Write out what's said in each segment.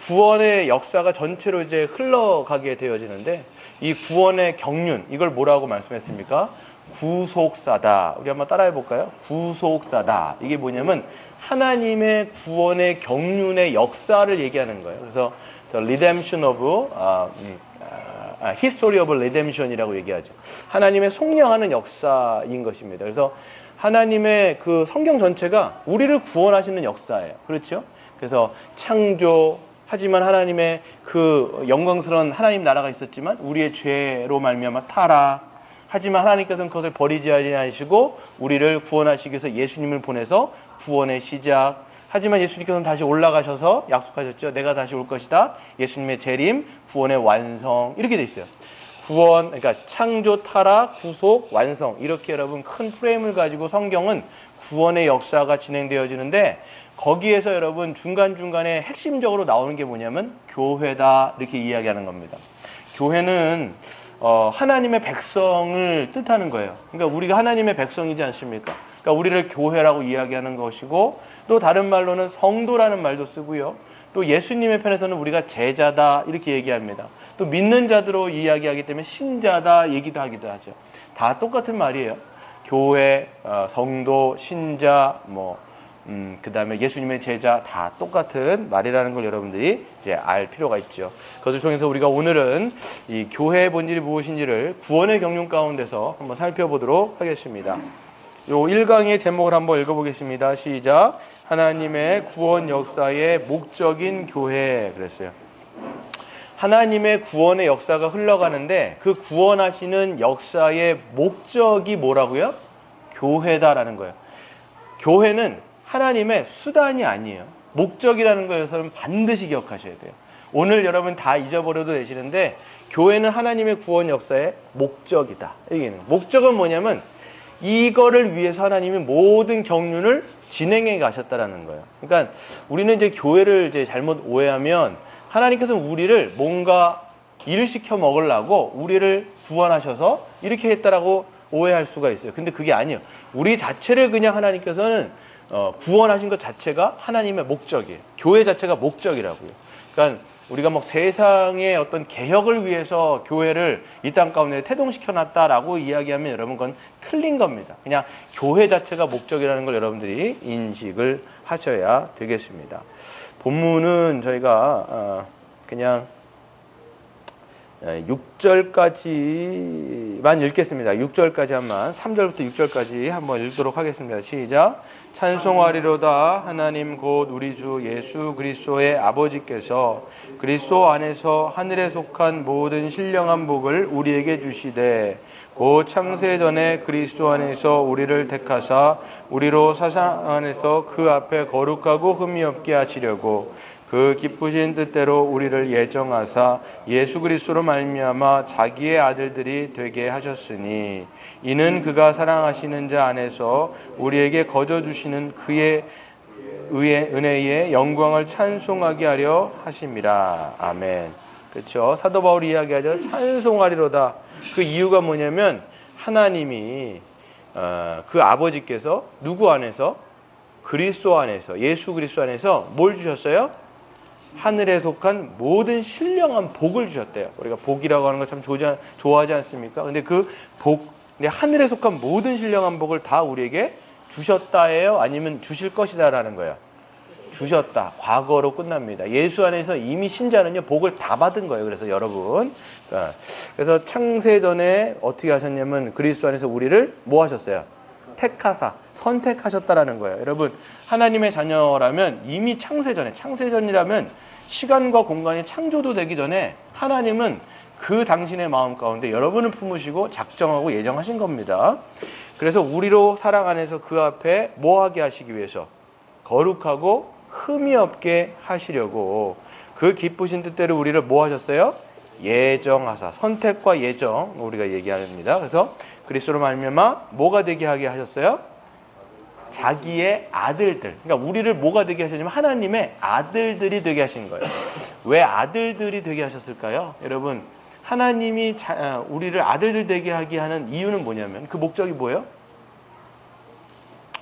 구원의 역사가 전체로 이제 흘러가게 되어지는데 이 구원의 경륜 이걸 뭐라고 말씀했습니까? 구속사다. 우리 한번 따라해 볼까요? 구속사다. 이게 뭐냐면 하나님의 구원의 경륜의 역사를 얘기하는 거예요. 그래서 The Redemption of History of Redemption이라고 얘기하죠. 하나님의 속량하는 역사인 것입니다. 그래서 하나님의 그 성경 전체가 우리를 구원하시는 역사예요. 그렇죠? 그래서 창조, 하지만 하나님의 그 영광스러운 하나님 나라가 있었지만 우리의 죄로 말미암아 타락. 하지만 하나님께서는 그것을 버리지 아니하시고 우리를 구원하시기 위해서 예수님을 보내서 구원의 시작. 하지만 예수님께서는 다시 올라가셔서 약속하셨죠. 내가 다시 올 것이다. 예수님의 재림, 구원의 완성. 이렇게 돼 있어요. 구원, 그러니까 창조, 타락, 구속, 완성. 이렇게 여러분 큰 프레임을 가지고 성경은 구원의 역사가 진행되어지는데 거기에서 여러분 중간중간에 핵심적으로 나오는 게 뭐냐면 교회다. 이렇게 이야기하는 겁니다. 교회는 하나님의 백성을 뜻하는 거예요. 그러니까 우리가 하나님의 백성이지 않습니까? 그러니까 우리를 교회라고 이야기하는 것이고 또 다른 말로는 성도라는 말도 쓰고요. 또 예수님의 편에서는 우리가 제자다 이렇게 얘기합니다. 또 믿는 자들로 이야기하기 때문에 신자다 얘기도 하기도 하죠. 다 똑같은 말이에요. 교회, 성도, 신자, 그 다음에 예수님의 제자 다 똑같은 말이라는 걸 여러분들이 이제 알 필요가 있죠. 그것을 통해서 우리가 오늘은 이 교회의 본질이 무엇인지를 구원의 경륜 가운데서 한번 살펴보도록 하겠습니다. 요 1강의 제목을 한번 읽어보겠습니다. 시작. 하나님의 구원 역사의 목적인 교회 그랬어요. 하나님의 구원의 역사가 흘러가는데 그 구원하시는 역사의 목적이 뭐라고요? 교회다라는 거예요. 교회는 하나님의 수단이 아니에요. 목적이라는 것을 반드시 기억하셔야 돼요. 오늘 여러분 다 잊어버려도 되시는데 교회는 하나님의 구원 역사의 목적이다. 얘기는 목적은 뭐냐면 이거를 위해서 하나님이 모든 경륜을 진행해 가셨다라는 거예요. 그러니까 우리는 이제 교회를 이제 잘못 오해하면 하나님께서는 우리를 뭔가 일을 시켜 먹으려고 우리를 구원하셔서 이렇게 했다라고 오해할 수가 있어요. 근데 그게 아니에요. 우리 자체를 그냥 하나님께서는 구원하신 것 자체가 하나님의 목적이에요. 교회 자체가 목적이라고요. 그러니까 우리가 뭐 세상의 어떤 개혁을 위해서 교회를 이 땅 가운데 태동시켜 놨다라고 이야기하면 여러분 그건 틀린 겁니다. 그냥 교회 자체가 목적이라는 걸 여러분들이 인식을 하셔야 되겠습니다. 본문은 저희가 그냥 6절까지만 읽겠습니다. 6절까지 한번 3절부터 6절까지 한번 읽도록 하겠습니다. 시작. 찬송하리로다 하나님 곧 우리 주 예수 그리스도의 아버지께서 그리스도 안에서 하늘에 속한 모든 신령한 복을 우리에게 주시되 곧 창세전에 그리스도 안에서 우리를 택하사 우리로 사상 안에서 그 앞에 거룩하고 흠이 없게 하시려고 그 기쁘신 뜻대로 우리를 예정하사 예수 그리스도로 말미암아 자기의 아들들이 되게 하셨으니 이는 그가 사랑하시는 자 안에서 우리에게 거저 주시는 그의 은혜의 영광을 찬송하게 하려 하심이라. 아멘. 그렇죠. 사도 바울이 이야기하죠. 찬송하리로다. 그 이유가 뭐냐면 하나님이 그 아버지께서 누구 안에서? 그리스도 안에서, 예수 그리스도 안에서 뭘 주셨어요? 하늘에 속한 모든 신령한 복을 주셨대요. 우리가 복이라고 하는 거 참 좋아하지 않습니까? 근데 그 복, 하늘에 속한 모든 신령한 복을 다 우리에게 주셨다예요? 아니면 주실 것이다라는 거예요? 주셨다. 과거로 끝납니다. 예수 안에서 이미 신자는요, 복을 다 받은 거예요. 그래서 여러분. 그래서 창세전에 어떻게 하셨냐면 그리스도 안에서 우리를 뭐 하셨어요? 택하사, 선택하셨다라는 거예요. 여러분, 하나님의 자녀라면 이미 창세전이라면 시간과 공간이 창조도 되기 전에 하나님은 그 당신의 마음 가운데 여러분을 품으시고 작정하고 예정하신 겁니다. 그래서 우리로 사랑 안에서 그 앞에 뭐 하게 하시기 위해서? 거룩하고 흠이 없게 하시려고 그 기쁘신 뜻대로 우리를 뭐 하셨어요? 예정하사, 선택과 예정 우리가 얘기합니다. 그래서 그리스도로 말미암아 뭐가 되게 하게 하셨어요? 자기의 아들들. 그러니까 우리를 뭐가 되게 하셨냐면 하나님의 아들들이 되게 하신 거예요. 왜 아들들이 되게 하셨을까요? 여러분, 하나님이 우리를 아들들 되게 하게 하는 이유는 뭐냐면 그 목적이 뭐예요?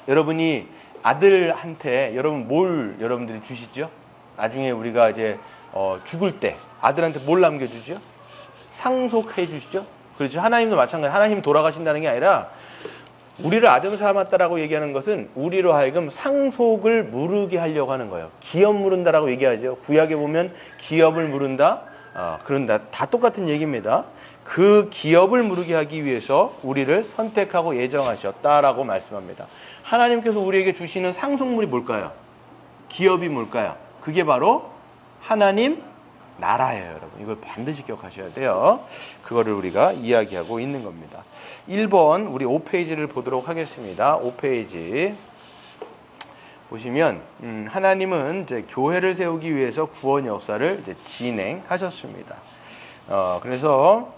여러분이 아들한테 여러분 뭘 여러분들이 주시죠? 나중에 우리가 이제 죽을 때 아들한테 뭘 남겨주죠? 상속해 주시죠. 그렇죠. 하나님도 마찬가지. 하나님 돌아가신다는 게 아니라 우리를 아들 삼았다라고 얘기하는 것은 우리로 하여금 상속을 물으게 하려고 하는 거예요. 기업 물은다라고 얘기하죠. 구약에 보면 기업을 물은다. 그런다. 다 똑같은 얘기입니다. 그 기업을 물으게 하기 위해서 우리를 선택하고 예정하셨다라고 말씀합니다. 하나님께서 우리에게 주시는 상속물이 뭘까요? 기업이 뭘까요? 그게 바로 하나님 나라예요, 여러분. 이걸 반드시 기억하셔야 돼요. 그거를 우리가 이야기하고 있는 겁니다. 1번 우리 5페이지를 보도록 하겠습니다. 5페이지 보시면 하나님은 이제 교회를 세우기 위해서 구원 역사를 이제 진행하셨습니다. 그래서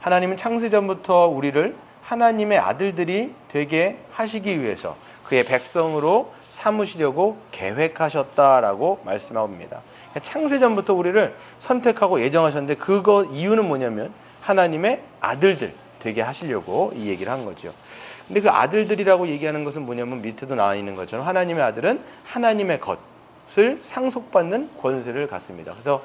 하나님은 창세전부터 우리를 하나님의 아들들이 되게 하시기 위해서 그의 백성으로 삼으시려고 계획하셨다라고 말씀합니다. 창세전부터 우리를 선택하고 예정하셨는데 그거 이유는 뭐냐면 하나님의 아들들 되게 하시려고 이 얘기를 한 거죠. 근데 그 아들들이라고 얘기하는 것은 뭐냐면 밑에도 나와 있는 것처럼 하나님의 아들은 하나님의 것을 상속받는 권세를 갖습니다. 그래서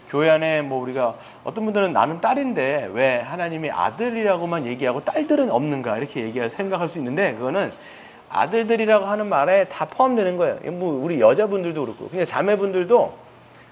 교회 안에 뭐 우리가 어떤 분들은 나는 딸인데 왜 하나님이 아들이라고만 얘기하고 딸들은 없는가 이렇게 생각할 수 있는데 그거는 아들들이라고 하는 말에 다 포함되는 거예요. 뭐 우리 여자분들도 그렇고 그냥 자매분들도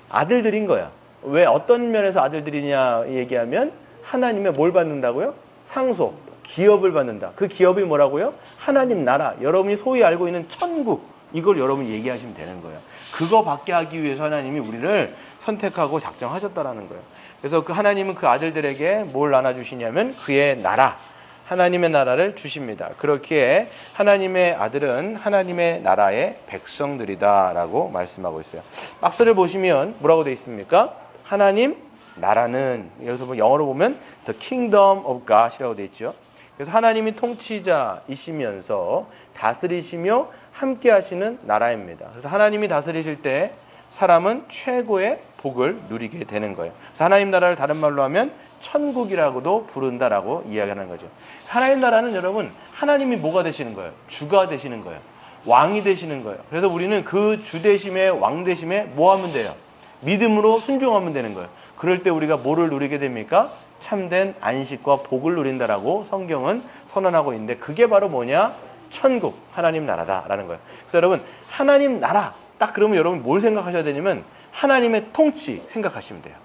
아들들인 거야. 왜 어떤 면에서 아들들이냐 얘기하면 하나님의 뭘 받는다고요? 상속, 기업을 받는다. 그 기업이 뭐라고요? 하나님 나라, 여러분이 소위 알고 있는 천국, 이걸 여러분이 얘기하시면 되는 거예요. 그거 받게 하기 위해서 하나님이 우리를 선택하고 작정하셨다라는 거예요. 그래서 그 하나님은 그 아들들에게 뭘 나눠주시냐면 그의 나라, 하나님의 나라를 주십니다. 그렇기에 하나님의 아들은 하나님의 나라의 백성들이다라고 말씀하고 있어요. 박스를 보시면 뭐라고 되어 있습니까? 하나님 나라는 여기서 영어로 보면 The Kingdom of God이라고 되어 있죠. 그래서 하나님이 통치자이시면서 다스리시며 함께 하시는 나라입니다. 그래서 하나님이 다스리실 때 사람은 최고의 복을 누리게 되는 거예요. 그래서 하나님 나라를 다른 말로 하면 천국이라고도 부른다라고 이야기하는 거죠. 하나님 나라는 여러분 하나님이 뭐가 되시는 거예요? 주가 되시는 거예요. 왕이 되시는 거예요. 그래서 우리는 그 주 되심에 왕 되심에 뭐 하면 돼요? 믿음으로 순종하면 되는 거예요. 그럴 때 우리가 뭐를 누리게 됩니까? 참된 안식과 복을 누린다라고 성경은 선언하고 있는데 그게 바로 뭐냐? 천국, 하나님 나라다라는 거예요. 그래서 여러분 하나님 나라 딱 그러면 여러분 뭘 생각하셔야 되냐면 하나님의 통치 생각하시면 돼요.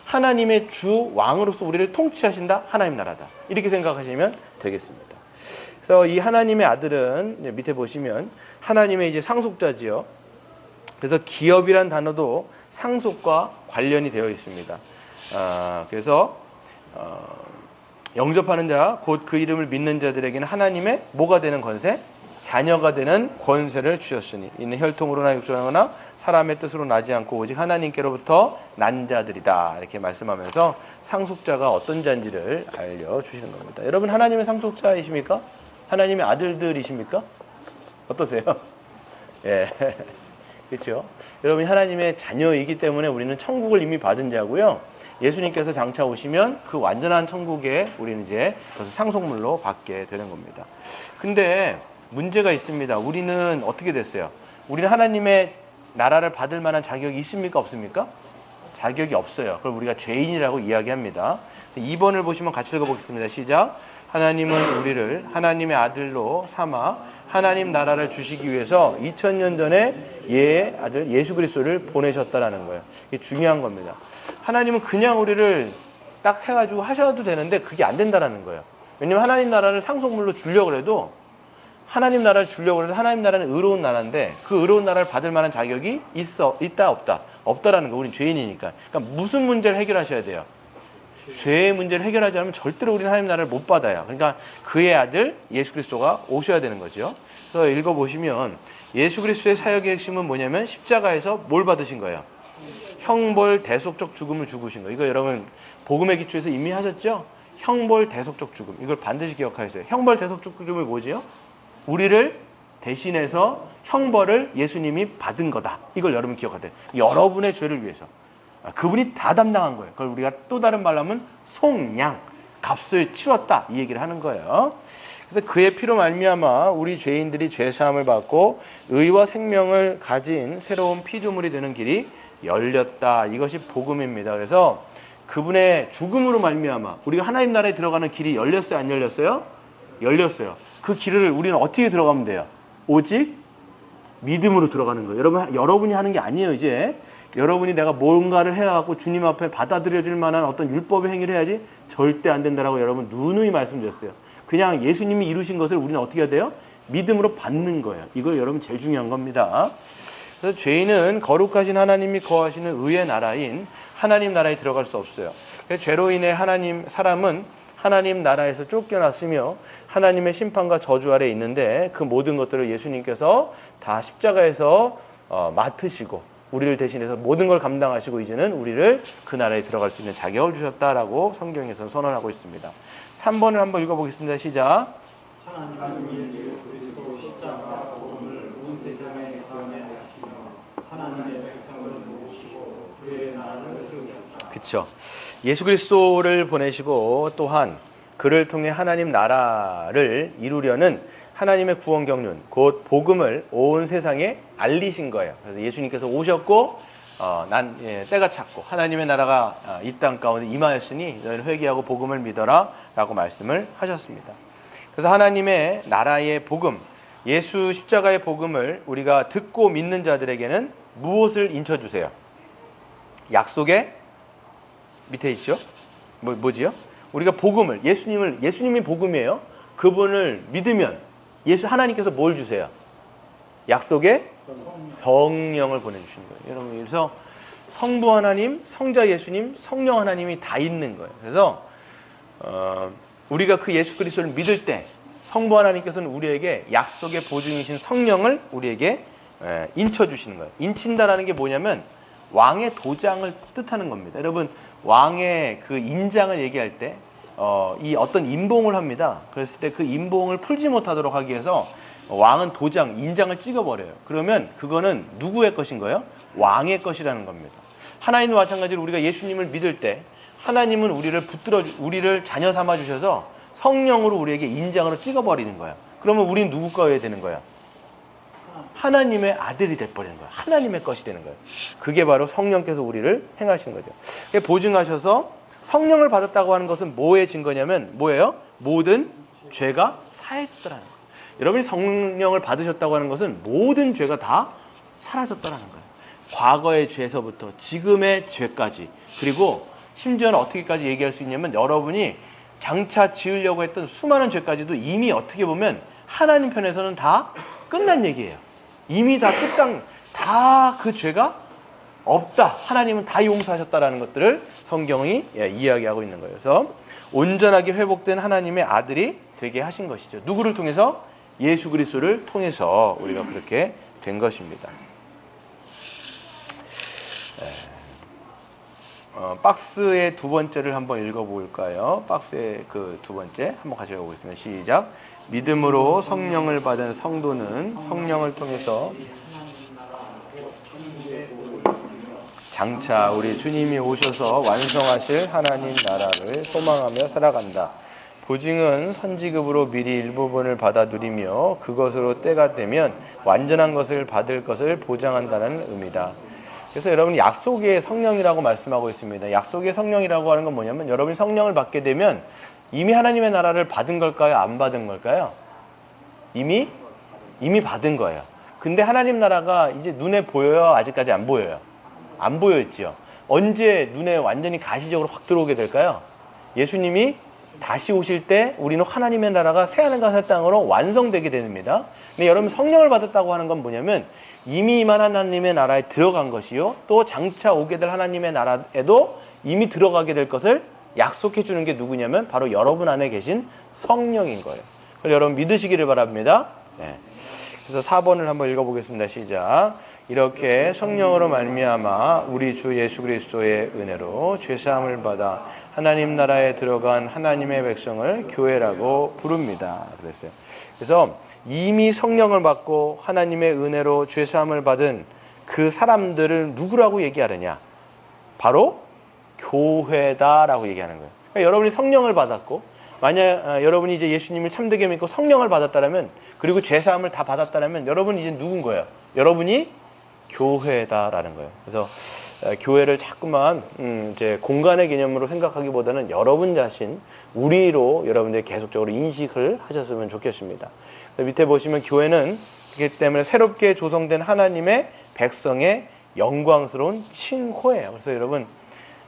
하나님의 주 왕으로서 우리를 통치하신다. 하나님 나라다. 이렇게 생각하시면 되겠습니다. 그래서 이 하나님의 아들은 밑에 보시면 하나님의 이제 상속자지요. 그래서 기업이란 단어도 상속과 관련이 되어 있습니다. 그래서 영접하는 자, 곧 그 이름을 믿는 자들에게는 하나님의 뭐가 되는 권세? 자녀가 되는 권세를 주셨으니 이는 혈통으로나 육조나 사람의 뜻으로 나지 않고 오직 하나님께로부터 난 자들이다 이렇게 말씀하면서 상속자가 어떤 자인지를 알려주시는 겁니다. 여러분 하나님의 상속자이십니까? 하나님의 아들들이십니까? 어떠세요? 예, 그렇죠. 여러분이 하나님의 자녀이기 때문에 우리는 천국을 이미 받은 자고요. 예수님께서 장차 오시면 그 완전한 천국에 우리는 이제 그것을 상속물로 받게 되는 겁니다. 근데 문제가 있습니다. 우리는 어떻게 됐어요? 우리는 하나님의 나라를 받을 만한 자격이 있습니까? 없습니까? 자격이 없어요. 그걸 우리가 죄인이라고 이야기합니다. 2번을 보시면 같이 읽어보겠습니다. 시작. 하나님은 우리를 하나님의 아들로 삼아 하나님 나라를 주시기 위해서 2000년 전에 예의 아들 예수 그리스도를 보내셨다라는 거예요. 이게 중요한 겁니다. 하나님은 그냥 우리를 딱 해가지고 하셔도 되는데 그게 안 된다라는 거예요. 왜냐면 하나님 나라를 상속물로 주려고 해도 하나님 나라를 주려고 해도 하나님 나라는 의로운 나라인데 그 의로운 나라를 받을 만한 자격이 있다 없다? 없다라는 거. 우린 죄인이니까. 그러니까 무슨 문제를 해결하셔야 돼요? 죄의 문제를 해결하지 않으면 절대로 우리는 하나님 나라를 못 받아요. 그러니까 그의 아들 예수 그리스도가 오셔야 되는 거죠. 그래서 읽어보시면 예수 그리스도의 사역의 핵심은 뭐냐면 십자가에서 뭘 받으신 거예요? 형벌 대속적 죽음을 죽으신 거예요. 이거 여러분 복음의 기초에서 이미 하셨죠? 형벌 대속적 죽음. 이걸 반드시 기억하셔야 돼요. 형벌 대속적 죽음이 뭐지요? 우리를 대신해서 형벌을 예수님이 받은 거다. 이걸 여러분 기억하세요. 여러분의 죄를 위해서. 그분이 다 담당한 거예요. 그걸 우리가 또 다른 말로 하면 속량, 값을 치렀다. 이 얘기를 하는 거예요. 그래서 그의 피로 말미암아 우리 죄인들이 죄 사함을 받고 의와 생명을 가진 새로운 피조물이 되는 길이 열렸다. 이것이 복음입니다. 그래서 그분의 죽음으로 말미암아 우리가 하나님 나라에 들어가는 길이 열렸어요, 안 열렸어요? 열렸어요. 그 길을 우리는 어떻게 들어가면 돼요? 오직 믿음으로 들어가는 거예요. 여러분이 하는 게 아니에요. 이제 여러분이 내가 뭔가를 해갖고 주님 앞에 받아들여질 만한 어떤 율법의 행위를 해야지 절대 안 된다라고 여러분 누누이 말씀드렸어요. 그냥 예수님이 이루신 것을 우리는 어떻게 해야 돼요? 믿음으로 받는 거예요. 이거 여러분 제일 중요한 겁니다. 그래서 죄인은 거룩하신 하나님이 거하시는 의의 나라인 하나님 나라에 들어갈 수 없어요. 그래서 죄로 인해 사람은 하나님 나라에서 쫓겨났으며 하나님의 심판과 저주 아래 있는데 그 모든 것들을 예수님께서 다 십자가에서 맡으시고 우리를 대신해서 모든 걸 감당하시고 이제는 우리를 그 나라에 들어갈 수 있는 자격을 주셨다라고 성경에서 선언하고 있습니다. 3번을 한번 읽어보겠습니다. 시작. 하나님은 예수 그리스도 십자가 복음을 온 세상에 전하시며 하나님의 백성을 모으시고 그의 나라를 세우셨다. 그렇죠. 예수 그리스도를 보내시고 또한 그를 통해 하나님 나라를 이루려는 하나님의 구원 경륜, 곧 복음을 온 세상에 알리신 거예요. 그래서 예수님께서 오셨고 때가 찼고 하나님의 나라가 이 땅 가운데 임하였으니 너희는 회개하고 복음을 믿어라 라고 말씀을 하셨습니다. 그래서 하나님의 나라의 복음, 예수 십자가의 복음을 우리가 듣고 믿는 자들에게는 무엇을 인쳐주세요? 약속의 밑에 있죠? 뭐지요? 우리가 복음을, 예수님이 복음이에요. 그분을 믿으면 하나님께서 뭘 주세요? 약속의 성령을 보내주시는 거예요. 여러분, 그래서 성부 하나님, 성자 예수님, 성령 하나님이 다 있는 거예요. 그래서 우리가 그 예수 그리스도를 믿을 때 성부 하나님께서는 우리에게 약속의 보증이신 성령을 우리에게 인쳐주시는 거예요. 인친다라는 게 뭐냐면 왕의 도장을 뜻하는 겁니다. 여러분, 왕의 그 인장을 얘기할 때 이 어떤 임봉을 합니다. 그랬을 때 그 임봉을 풀지 못하도록 하기 위해서 왕은 인장을 찍어버려요. 그러면 그거는 누구의 것인 거예요? 왕의 것이라는 겁니다. 하나님과 마찬가지로 우리가 예수님을 믿을 때 하나님은 우리를 자녀 삼아 주셔서 성령으로 우리에게 인장으로 찍어버리는 거예요. 그러면 우리는 누구 거여야 되는 거예요? 하나님의 아들이 돼버리는 거예요. 하나님의 것이 되는 거예요. 그게 바로 성령께서 우리를 행하신 거죠. 보증하셔서 성령을 받았다고 하는 것은 뭐의 증거냐면 뭐예요? 모든 죄가 사해졌다는 거예요. 여러분이 성령을 받으셨다고 하는 것은 모든 죄가 다 사라졌다는 거예요. 과거의 죄에서부터 지금의 죄까지, 그리고 심지어는 어떻게까지 얘기할 수 있냐면 여러분이 장차 지으려고 했던 수많은 죄까지도 이미 어떻게 보면 하나님 편에서는 다 끝난 얘기예요. 이미 다 그 죄가 없다. 하나님은 다 용서하셨다라는 것들을 성경이 이야기하고 있는 거예요. 그래서 온전하게 회복된 하나님의 아들이 되게 하신 것이죠. 누구를 통해서? 예수 그리스도를 통해서 우리가 그렇게 된 것입니다. 박스의 두 번째를 한번 읽어볼까요? 박스의 그 두 번째 한번 같이 읽어보겠습니다. 시작. 믿음으로 성령을 받은 성도는 성령을 통해서 장차 우리 주님이 오셔서 완성하실 하나님 나라를 소망하며 살아간다. 보증은 선지급으로 미리 일부분을 받아 누리며 그것으로 때가 되면 완전한 것을 받을 것을 보장한다는 의미다. 그래서 여러분이 약속의 성령이라고 말씀하고 있습니다. 약속의 성령이라고 하는 건 뭐냐면 여러분이 성령을 받게 되면 이미 하나님의 나라를 받은 걸까요? 안 받은 걸까요? 이미 받은 거예요. 근데 하나님 나라가 이제 눈에 보여요? 아직까지 안 보여요? 안 보여있지요. 언제 눈에 완전히 가시적으로 확 들어오게 될까요? 예수님이 다시 오실 때 우리는 하나님의 나라가 새하늘과 새 땅으로 완성되게 됩니다. 근데 여러분 성령을 받았다고 하는 건 뭐냐면 이미 임한 하나님의 나라에 들어간 것이요. 또 장차 오게 될 하나님의 나라에도 이미 들어가게 될 것을 약속해 주는 게 누구냐면 바로 여러분 안에 계신 성령인 거예요. 그래서 여러분 믿으시기를 바랍니다. 네. 그래서 4번을 한번 읽어보겠습니다. 시작. 이렇게 성령으로 말미암아 우리 주 예수 그리스도의 은혜로 죄사함을 받아 하나님 나라에 들어간 하나님의 백성을 교회라고 부릅니다. 그랬어요. 그래서 이미 성령을 받고 하나님의 은혜로 죄사함을 받은 그 사람들을 누구라고 얘기하느냐? 바로 교회다라고 얘기하는 거예요. 그러니까 여러분이 성령을 받았고 만약 여러분이 이제 예수님을 참되게 믿고 성령을 받았다면 그리고 죄사함을 다 받았다면 여러분이 이제 누군 거예요? 여러분이 교회다라는 거예요. 그래서 교회를 자꾸만 이제 공간의 개념으로 생각하기보다는 여러분 자신, 우리로 여러분들이 계속적으로 인식을 하셨으면 좋겠습니다. 밑에 보시면 교회는 그렇기 때문에 새롭게 조성된 하나님의 백성의 영광스러운 칭호예요. 그래서 여러분,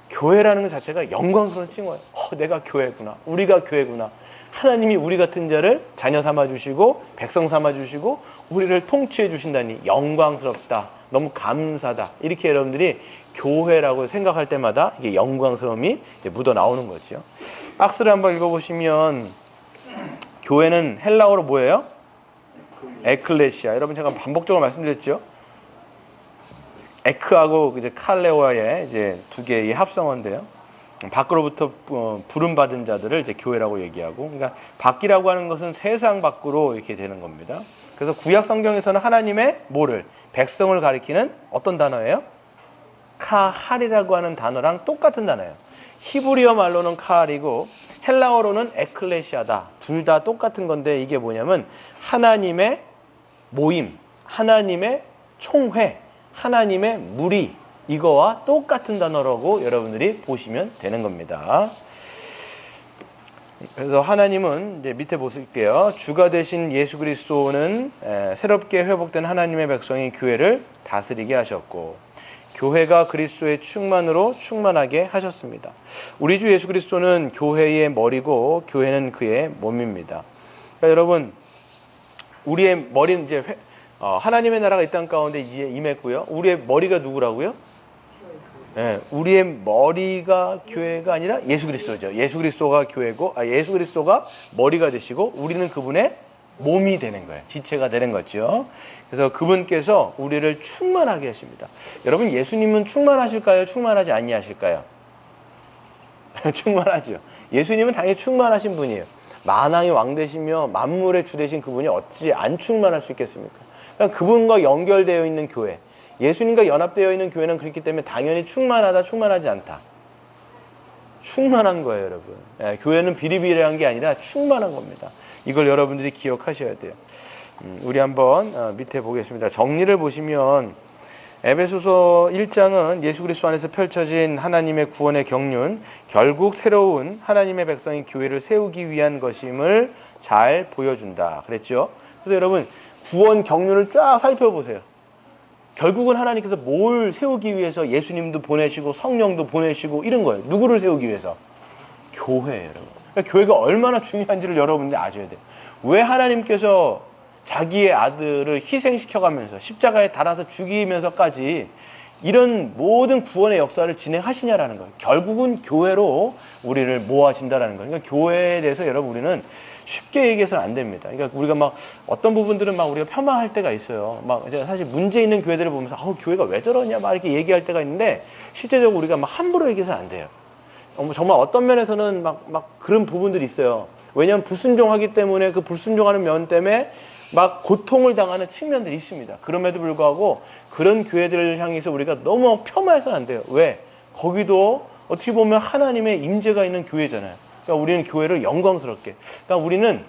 교회라는 것 자체가 영광스러운 칭호예요. 내가 교회구나. 우리가 교회구나. 하나님이 우리 같은 자를 자녀 삼아주시고 백성 삼아주시고 우리를 통치해 주신다니 영광스럽다. 너무 감사다. 이렇게 여러분들이 교회라고 생각할 때마다 이게 영광스러움이 이제 묻어 나오는 거죠. 악스를 한번 읽어보시면 교회는 헬라어로 뭐예요? 에클레시아. 여러분 제가 반복적으로 말씀드렸죠. 에크하고 이제 칼레오의 이제 두 개의 합성어인데요. 밖으로부터 부름받은 자들을 이제 교회라고 얘기하고, 그러니까 밖이라고 하는 것은 세상 밖으로 이렇게 되는 겁니다. 그래서 구약 성경에서는 하나님의 뭐를? 백성을 가리키는 어떤 단어예요? 카할이라고 하는 단어랑 똑같은 단어예요. 히브리어 말로는 카할이고 헬라어로는 에클레시아다. 둘 다 똑같은 건데 이게 뭐냐면 하나님의 모임, 하나님의 총회, 하나님의 무리, 이거와 똑같은 단어라고 여러분들이 보시면 되는 겁니다. 그래서 하나님은 이제 밑에 보실게요. 주가 되신 예수 그리스도는 새롭게 회복된 하나님의 백성이 교회를 다스리게 하셨고 교회가 그리스도의 충만으로 충만하게 하셨습니다. 우리 주 예수 그리스도는 교회의 머리고 교회는 그의 몸입니다. 그러니까 여러분, 우리의 머리는 이제 하나님의 나라가 이 땅 가운데 이제 임했고요. 우리의 머리가 누구라고요? 네, 우리의 머리가 교회가 아니라 예수 그리스도죠. 예수 그리스도가 교회고, 예수 그리스도가 머리가 되시고, 우리는 그분의 몸이 되는 거예요. 지체가 되는 거죠. 그래서 그분께서 우리를 충만하게 하십니다. 여러분, 예수님은 충만하실까요? 충만하지 아니하실까요? 충만하죠. 예수님은 당연히 충만하신 분이에요. 만왕의 왕 되시며 만물의 주 되신 그분이 어찌 안 충만할 수 있겠습니까? 그러니까 그분과 연결되어 있는 교회, 예수님과 연합되어 있는 교회는 그렇기 때문에 당연히 충만하다, 충만하지 않다. 충만한 거예요, 여러분. 교회는 비리비리한 게 아니라 충만한 겁니다. 이걸 여러분들이 기억하셔야 돼요. 우리 한번 밑에 보겠습니다. 정리를 보시면 에베소서 1장은 예수 그리스도 안에서 펼쳐진 하나님의 구원의 경륜, 결국 새로운 하나님의 백성인 교회를 세우기 위한 것임을 잘 보여준다. 그랬죠? 그래서 여러분, 구원 경륜을 쫙 살펴보세요. 결국은 하나님께서 뭘 세우기 위해서 예수님도 보내시고 성령도 보내시고 이런 거예요. 누구를 세우기 위해서? 교회예요, 여러분. 그러니까 교회가 얼마나 중요한지를 여러분들이 아셔야 돼요. 왜 하나님께서 자기의 아들을 희생시켜가면서 십자가에 달아서 죽이면서까지 이런 모든 구원의 역사를 진행하시냐라는 거예요. 결국은 교회로 우리를 모아진다라는 거예요. 그러니까 교회에 대해서 여러분 우리는 쉽게 얘기해서는 안 됩니다. 그러니까 우리가 막 어떤 부분들은 막 우리가 폄하할 때가 있어요. 막 사실 문제 있는 교회들을 보면서 교회가 왜 저러냐 막 이렇게 얘기할 때가 있는데 실제적으로 우리가 막 함부로 얘기해서는 안 돼요. 정말 어떤 면에서는 막 그런 부분들이 있어요. 왜냐하면 불순종하기 때문에 그 불순종하는 면 때문에 막 고통을 당하는 측면들이 있습니다. 그럼에도 불구하고 그런 교회들을 향해서 우리가 너무 폄하해서는 안 돼요. 왜? 거기도 어떻게 보면 하나님의 임재가 있는 교회잖아요. 그러니까 우리는 교회를 영광스럽게. 그러니까 우리는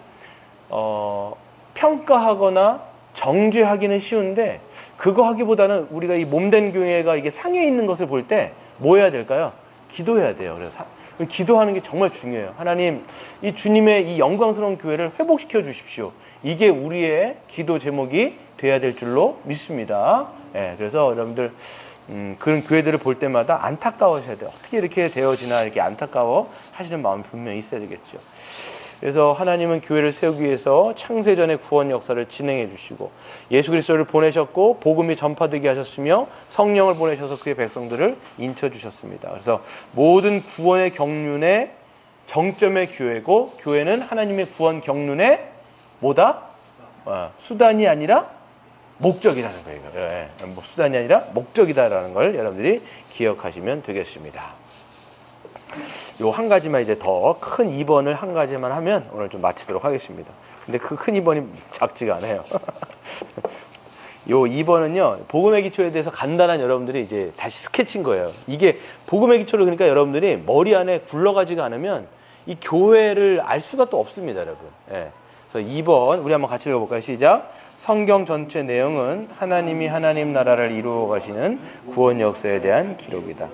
평가하거나 정죄하기는 쉬운데 그거 하기보다는 우리가 이 몸된 교회가 이게 상해 있는 것을 볼 때 뭐 해야 될까요? 기도해야 돼요. 그래서 기도하는 게 정말 중요해요. 하나님, 이 주님의 이 영광스러운 교회를 회복시켜 주십시오. 이게 우리의 기도 제목이 돼야 될 줄로 믿습니다. 그래서 여러분들 그런 교회들을 볼 때마다 안타까워하셔야 돼요. 어떻게 이렇게 되어지나 이렇게 안타까워 하시는 마음이 분명히 있어야 되겠죠. 그래서 하나님은 교회를 세우기 위해서 창세전의 구원 역사를 진행해 주시고 예수 그리스도를 보내셨고 복음이 전파되게 하셨으며 성령을 보내셔서 그의 백성들을 인쳐 주셨습니다. 그래서 모든 구원의 경륜의 정점의 교회고 교회는 하나님의 구원 경륜의 뭐다? 수단이 아니라 목적이라는 거예요. 수단이 아니라 목적이다라는 걸 여러분들이 기억하시면 되겠습니다. 요 한 가지만 이제 더 큰 2번을 한 가지만 하면 오늘 좀 마치도록 하겠습니다. 근데 그 큰 2번이 작지가 않아요. 요 2번은요, 복음의 기초에 대해서 간단한 여러분들이 이제 다시 스케치인 거예요. 이게 복음의 기초를 그러니까 여러분들이 머리 안에 굴러가지가 않으면 이 교회를 알 수가 또 없습니다, 여러분. 그래서 그래서 2번 우리 한번 같이 읽어볼까요? 시작. 성경 전체 내용은 하나님이 하나님 나라를 이루어 가시는 구원 역사에 대한 기록이다.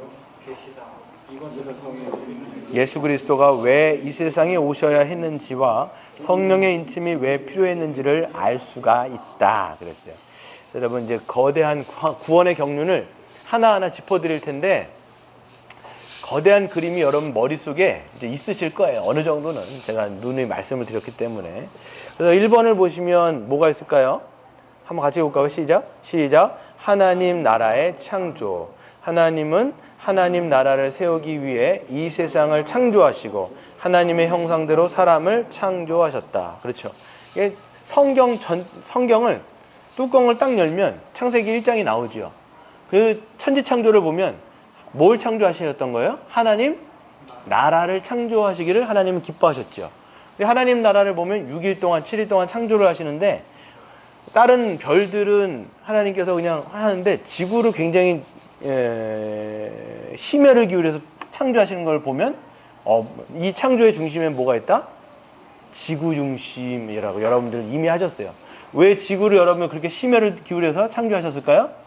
계시다. 이것을 통해 우리는 예수 그리스도가 왜 이 세상에 오셔야 했는지와 성령의 인침이 왜 필요했는지를 알 수가 있다. 그랬어요. 여러분 이제 거대한 구원의 경륜을 하나하나 짚어드릴 텐데 거대한 그림이 여러분 머릿속에 이제 있으실 거예요. 어느 정도는 제가 누누이 말씀을 드렸기 때문에. 그래서 1번을 보시면 뭐가 있을까요? 한번 같이 볼까요? 시작. 하나님 나라의 창조. 하나님은 하나님 나라를 세우기 위해 이 세상을 창조하시고 하나님의 형상대로 사람을 창조하셨다. 그렇죠. 이게 성경을 뚜껑을 딱 열면 창세기 1장이 나오죠. 그 천지창조를 보면 뭘 창조하셨던 거예요? 하나님 나라를 창조하시기를 하나님은 기뻐하셨죠. 근데 하나님 나라를 보면 6일 동안 7일 동안 창조를 하시는데 다른 별들은 하나님께서 그냥 하는데 지구를 굉장히 심혈을 기울여서 창조하시는 걸 보면 이 창조의 중심에 뭐가 있다? 지구 중심이라고 여러분들 이미 하셨어요. 왜 지구를 여러분 그렇게 심혈을 기울여서 창조하셨을까요?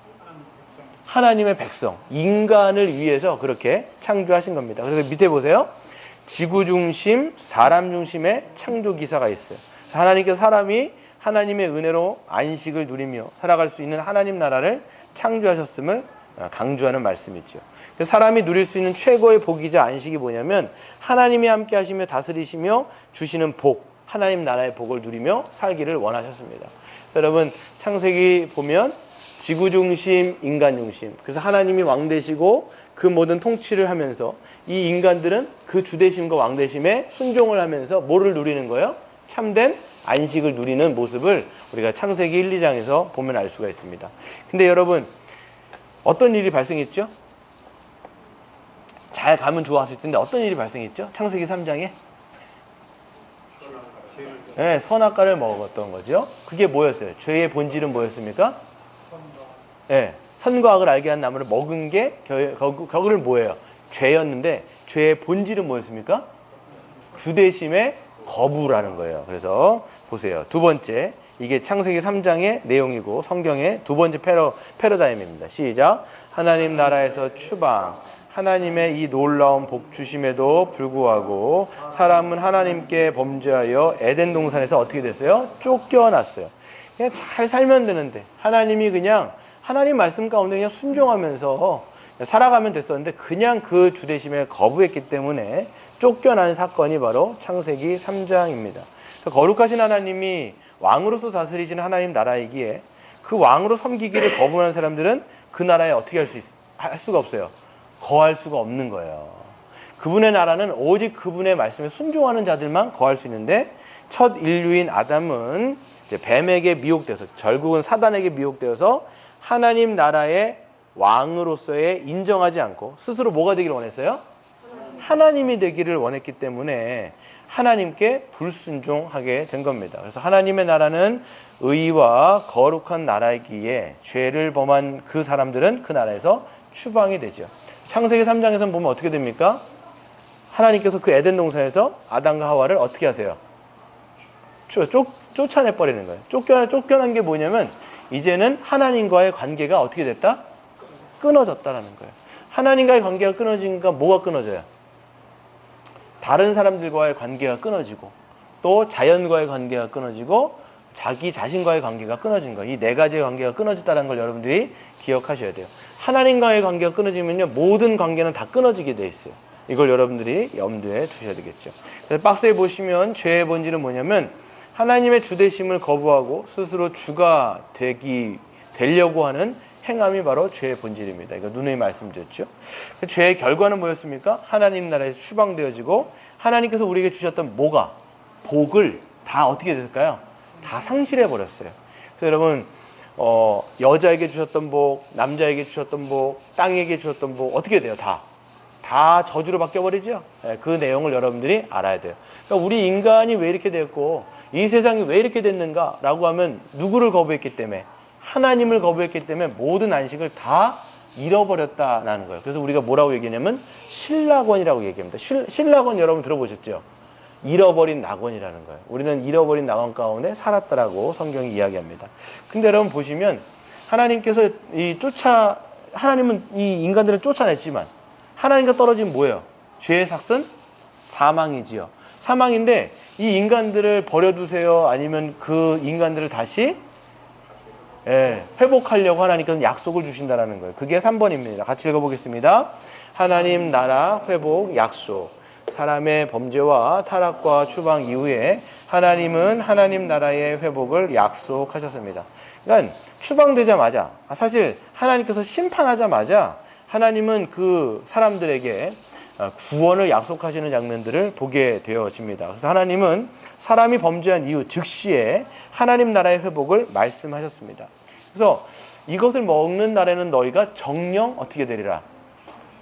하나님의 백성, 인간을 위해서 그렇게 창조하신 겁니다. 그래서 밑에 보세요. 지구 중심, 사람 중심의 창조 기사가 있어요. 하나님께서 사람이 하나님의 은혜로 안식을 누리며 살아갈 수 있는 하나님 나라를 창조하셨음을 강조하는 말씀이죠. 사람이 누릴 수 있는 최고의 복이자 안식이 뭐냐면 하나님이 함께 하시며 다스리시며 주시는 복, 하나님 나라의 복을 누리며 살기를 원하셨습니다. 여러분 창세기 보면 지구 중심, 인간 중심. 그래서 하나님이 왕 되시고 그 모든 통치를 하면서 이 인간들은 그 주대심과 왕대심에 순종을 하면서 뭐를 누리는 거예요? 참된 안식을 누리는 모습을 우리가 창세기 1, 2장에서 보면 알 수가 있습니다. 근데 여러분 어떤 일이 발생했죠? 잘 가면 좋았을 텐데 어떤 일이 발생했죠? 창세기 3장에 네, 선악과를 먹었던 거죠. 그게 뭐였어요? 죄의 본질은 뭐였습니까? 네, 선과 악을 알게 한 나무를 먹은 게 결국은 뭐예요? 죄였는데 죄의 본질은 뭐였습니까? 주대심의 거부라는 거예요. 그래서 보세요. 두 번째, 이게 창세기 3장의 내용이고 성경의 두 번째 패러다임입니다. 시작. 하나님 나라에서 추방. 하나님의 이 놀라운 복 주심에도 불구하고 사람은 하나님께 범죄하여 에덴 동산에서 어떻게 됐어요? 쫓겨났어요. 그냥 잘 살면 되는데 하나님이 그냥 하나님 말씀 가운데 그냥 순종하면서 살아가면 됐었는데 그냥 그 주대심에 거부했기 때문에 쫓겨난 사건이 바로 창세기 3장입니다. 거룩하신 하나님이 왕으로서 다스리시는 하나님 나라이기에 그 왕으로 섬기기를 거부하는 사람들은 그 나라에 어떻게 할 수가 없어요. 거할 수가 없는 거예요. 그분의 나라는 오직 그분의 말씀에 순종하는 자들만 거할 수 있는데 첫 인류인 아담은 이제 뱀에게 미혹돼서 결국은 사단에게 미혹되어서 하나님 나라의 왕으로서의 인정하지 않고 스스로 뭐가 되기를 원했어요? 하나님이 되기를 원했기 때문에 하나님께 불순종하게 된 겁니다. 그래서 하나님의 나라는 의와 거룩한 나라이기에 죄를 범한 그 사람들은 그 나라에서 추방이 되죠. 창세기 3장에서 보면 어떻게 됩니까? 하나님께서 그 에덴 동산에서 아담과 하와를 어떻게 하세요? 쫓아내버리는 거예요. 쫓겨난 게 뭐냐면 이제는 하나님과의 관계가 어떻게 됐다? 끊어졌다라는 거예요. 하나님과의 관계가 끊어지니까 뭐가 끊어져요? 다른 사람들과의 관계가 끊어지고 또 자연과의 관계가 끊어지고 자기 자신과의 관계가 끊어진 거예요. 이 네 가지의 관계가 끊어졌다는 걸 여러분들이 기억하셔야 돼요. 하나님과의 관계가 끊어지면요 모든 관계는 다 끊어지게 돼 있어요. 이걸 여러분들이 염두에 두셔야 되겠죠. 그래서 박스에 보시면 죄의 본질은 뭐냐면 하나님의 주대심을 거부하고 스스로 주가 되려고 하는 행함이 바로 죄의 본질입니다. 이거 누누이 말씀드렸죠. 죄의 결과는 뭐였습니까? 하나님 나라에서 추방되어지고 하나님께서 우리에게 주셨던 복을 다 어떻게 됐을까요? 다 상실해 버렸어요. 그래서 여러분 여자에게 주셨던 복, 남자에게 주셨던 복, 땅에게 주셨던 복 어떻게 돼요? 다 저주로 바뀌어버리죠. 그 내용을 여러분들이 알아야 돼요. 그러니까 우리 인간이 왜 이렇게 됐고 이 세상이 왜 이렇게 됐는가라고 하면 누구를 거부했기 때문에 하나님을 거부했기 때문에 모든 안식을 다 잃어버렸다는 거예요. 그래서 우리가 뭐라고 얘기하냐면 신라권이라고 얘기합니다. 신라권 여러분 들어보셨죠? 잃어버린 낙원이라는 거예요. 우리는 잃어버린 낙원 가운데 살았다라고 성경이 이야기합니다. 근데 여러분 보시면 하나님께서 하나님은 이 인간들을 쫓아냈지만 하나님과 떨어지면 뭐예요? 죄의 삭은 사망이지요. 사망인데 이 인간들을 버려두세요? 아니면 그 인간들을 다시 회복하려고 하나님께서 약속을 주신다는 거예요. 그게 3번입니다. 같이 읽어보겠습니다. 하나님 나라 회복 약속. 사람의 범죄와 타락과 추방 이후에 하나님은 하나님 나라의 회복을 약속하셨습니다. 그러니까 추방되자마자, 사실 하나님께서 심판하자마자 하나님은 그 사람들에게 구원을 약속하시는 장면들을 보게 되어집니다. 그래서 하나님은 사람이 범죄한 이후 즉시에 하나님 나라의 회복을 말씀하셨습니다. 그래서 이것을 먹는 날에는 너희가 정령 어떻게 되리라?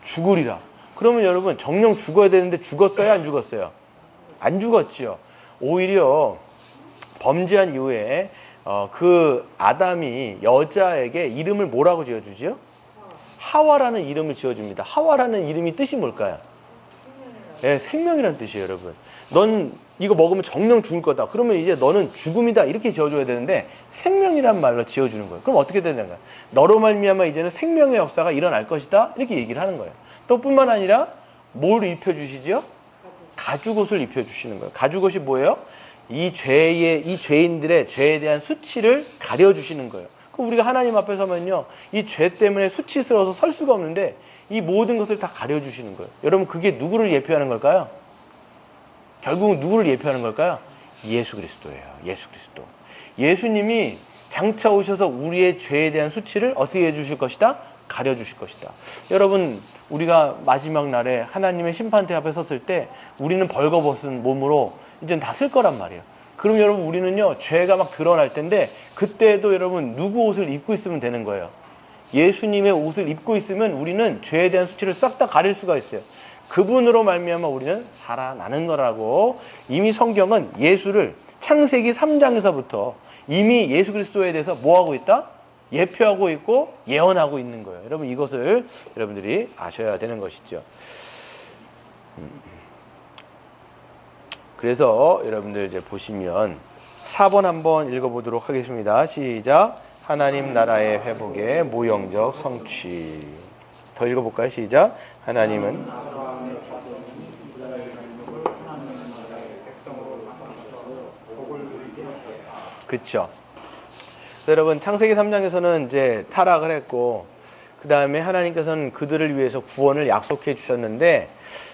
죽으리라. 그러면 여러분 정령 죽어야 되는데 죽었어요? 안 죽었어요? 안 죽었지요. 오히려 범죄한 이후에 그 아담이 여자에게 이름을 뭐라고 지어주지요? 하와라는 이름을 지어줍니다. 하와라는 이름이 뜻이 뭘까요? 생명이라는 뜻이에요, 여러분. 넌 이거 먹으면 정령 죽을 거다. 그러면 이제 너는 죽음이다. 이렇게 지어줘야 되는데 생명이란 말로 지어주는 거예요. 그럼 어떻게 되는가? 너로 말미암아 이제는 생명의 역사가 일어날 것이다. 이렇게 얘기를 하는 거예요. 또 뿐만 아니라 뭘 입혀주시죠? 가죽옷을 입혀주시는 거예요. 가죽옷이 뭐예요? 이 죄인들의 죄에 대한 수치를 가려주시는 거예요. 그럼 우리가 하나님 앞에 서면요, 이 죄 때문에 수치스러워서 설 수가 없는데 이 모든 것을 다 가려주시는 거예요. 여러분 그게 누구를 예표하는 걸까요? 결국 누구를 예표하는 걸까요? 예수 그리스도예요. 예수 그리스도. 예수님이 장차 오셔서 우리의 죄에 대한 수치를 어떻게 해주실 것이다? 가려주실 것이다. 여러분 우리가 마지막 날에 하나님의 심판대 앞에 섰을 때 우리는 벌거벗은 몸으로 이제는 다 쓸 거란 말이에요. 그럼 여러분 우리는요 죄가 막 드러날 텐데 그때도 여러분 누구 옷을 입고 있으면 되는 거예요. 예수님의 옷을 입고 있으면 우리는 죄에 대한 수치를 싹 다 가릴 수가 있어요. 그분으로 말미암아 우리는 살아나는 거라고 이미 성경은 예수를 창세기 3장에서부터 이미 예수 그리스도에 대해서 뭐하고 있다? 예표하고 있고 예언하고 있는 거예요. 여러분 이것을 여러분들이 아셔야 되는 것이죠. 그래서 여러분들 이제 보시면 4번 한번 읽어보도록 하겠습니다. 시작. 하나님 나라의 회복의 모형적 성취. 더 읽어볼까요? 시작. 하나님은 그렇죠. 여러분 창세기 3장에서는 이제 타락을 했고 그 다음에 하나님께서는 그들을 위해서 구원을 약속해 주셨는데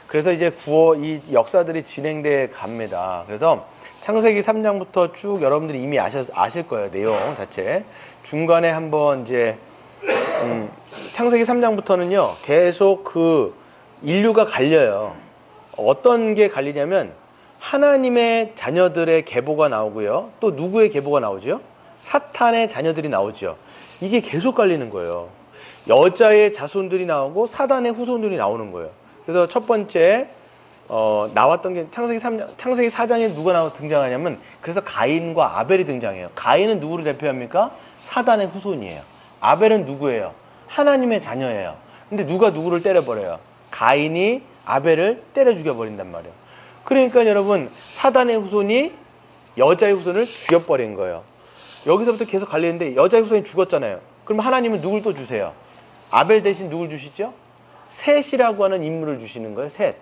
그래서 이제 이 역사들이 진행돼 갑니다. 그래서 창세기 3장부터 쭉 여러분들이 이미 아실 거예요. 내용 자체. 중간에 한번 이제 창세기 3장부터는요 계속 그 인류가 갈려요. 어떤 게 갈리냐면 하나님의 자녀들의 계보가 나오고요. 또 누구의 계보가 나오죠? 사탄의 자녀들이 나오죠. 이게 계속 갈리는 거예요. 여자의 자손들이 나오고 사단의 후손들이 나오는 거예요. 그래서 첫 번째 나왔던 게 창세기 4장에 누가 등장하냐면 그래서 가인과 아벨이 등장해요. 가인은 누구를 대표합니까? 사단의 후손이에요. 아벨은 누구예요? 하나님의 자녀예요. 근데 누가 누구를 때려버려요? 가인이 아벨을 때려 죽여버린단 말이에요. 그러니까 여러분 사단의 후손이 여자의 후손을 죽여버린 거예요. 여기서부터 계속 갈리는데 여자의 후손이 죽었잖아요. 그럼 하나님은 누굴 또 주세요? 아벨 대신 누굴 주시죠? 셋이라고 하는 인물을 주시는 거예요. 셋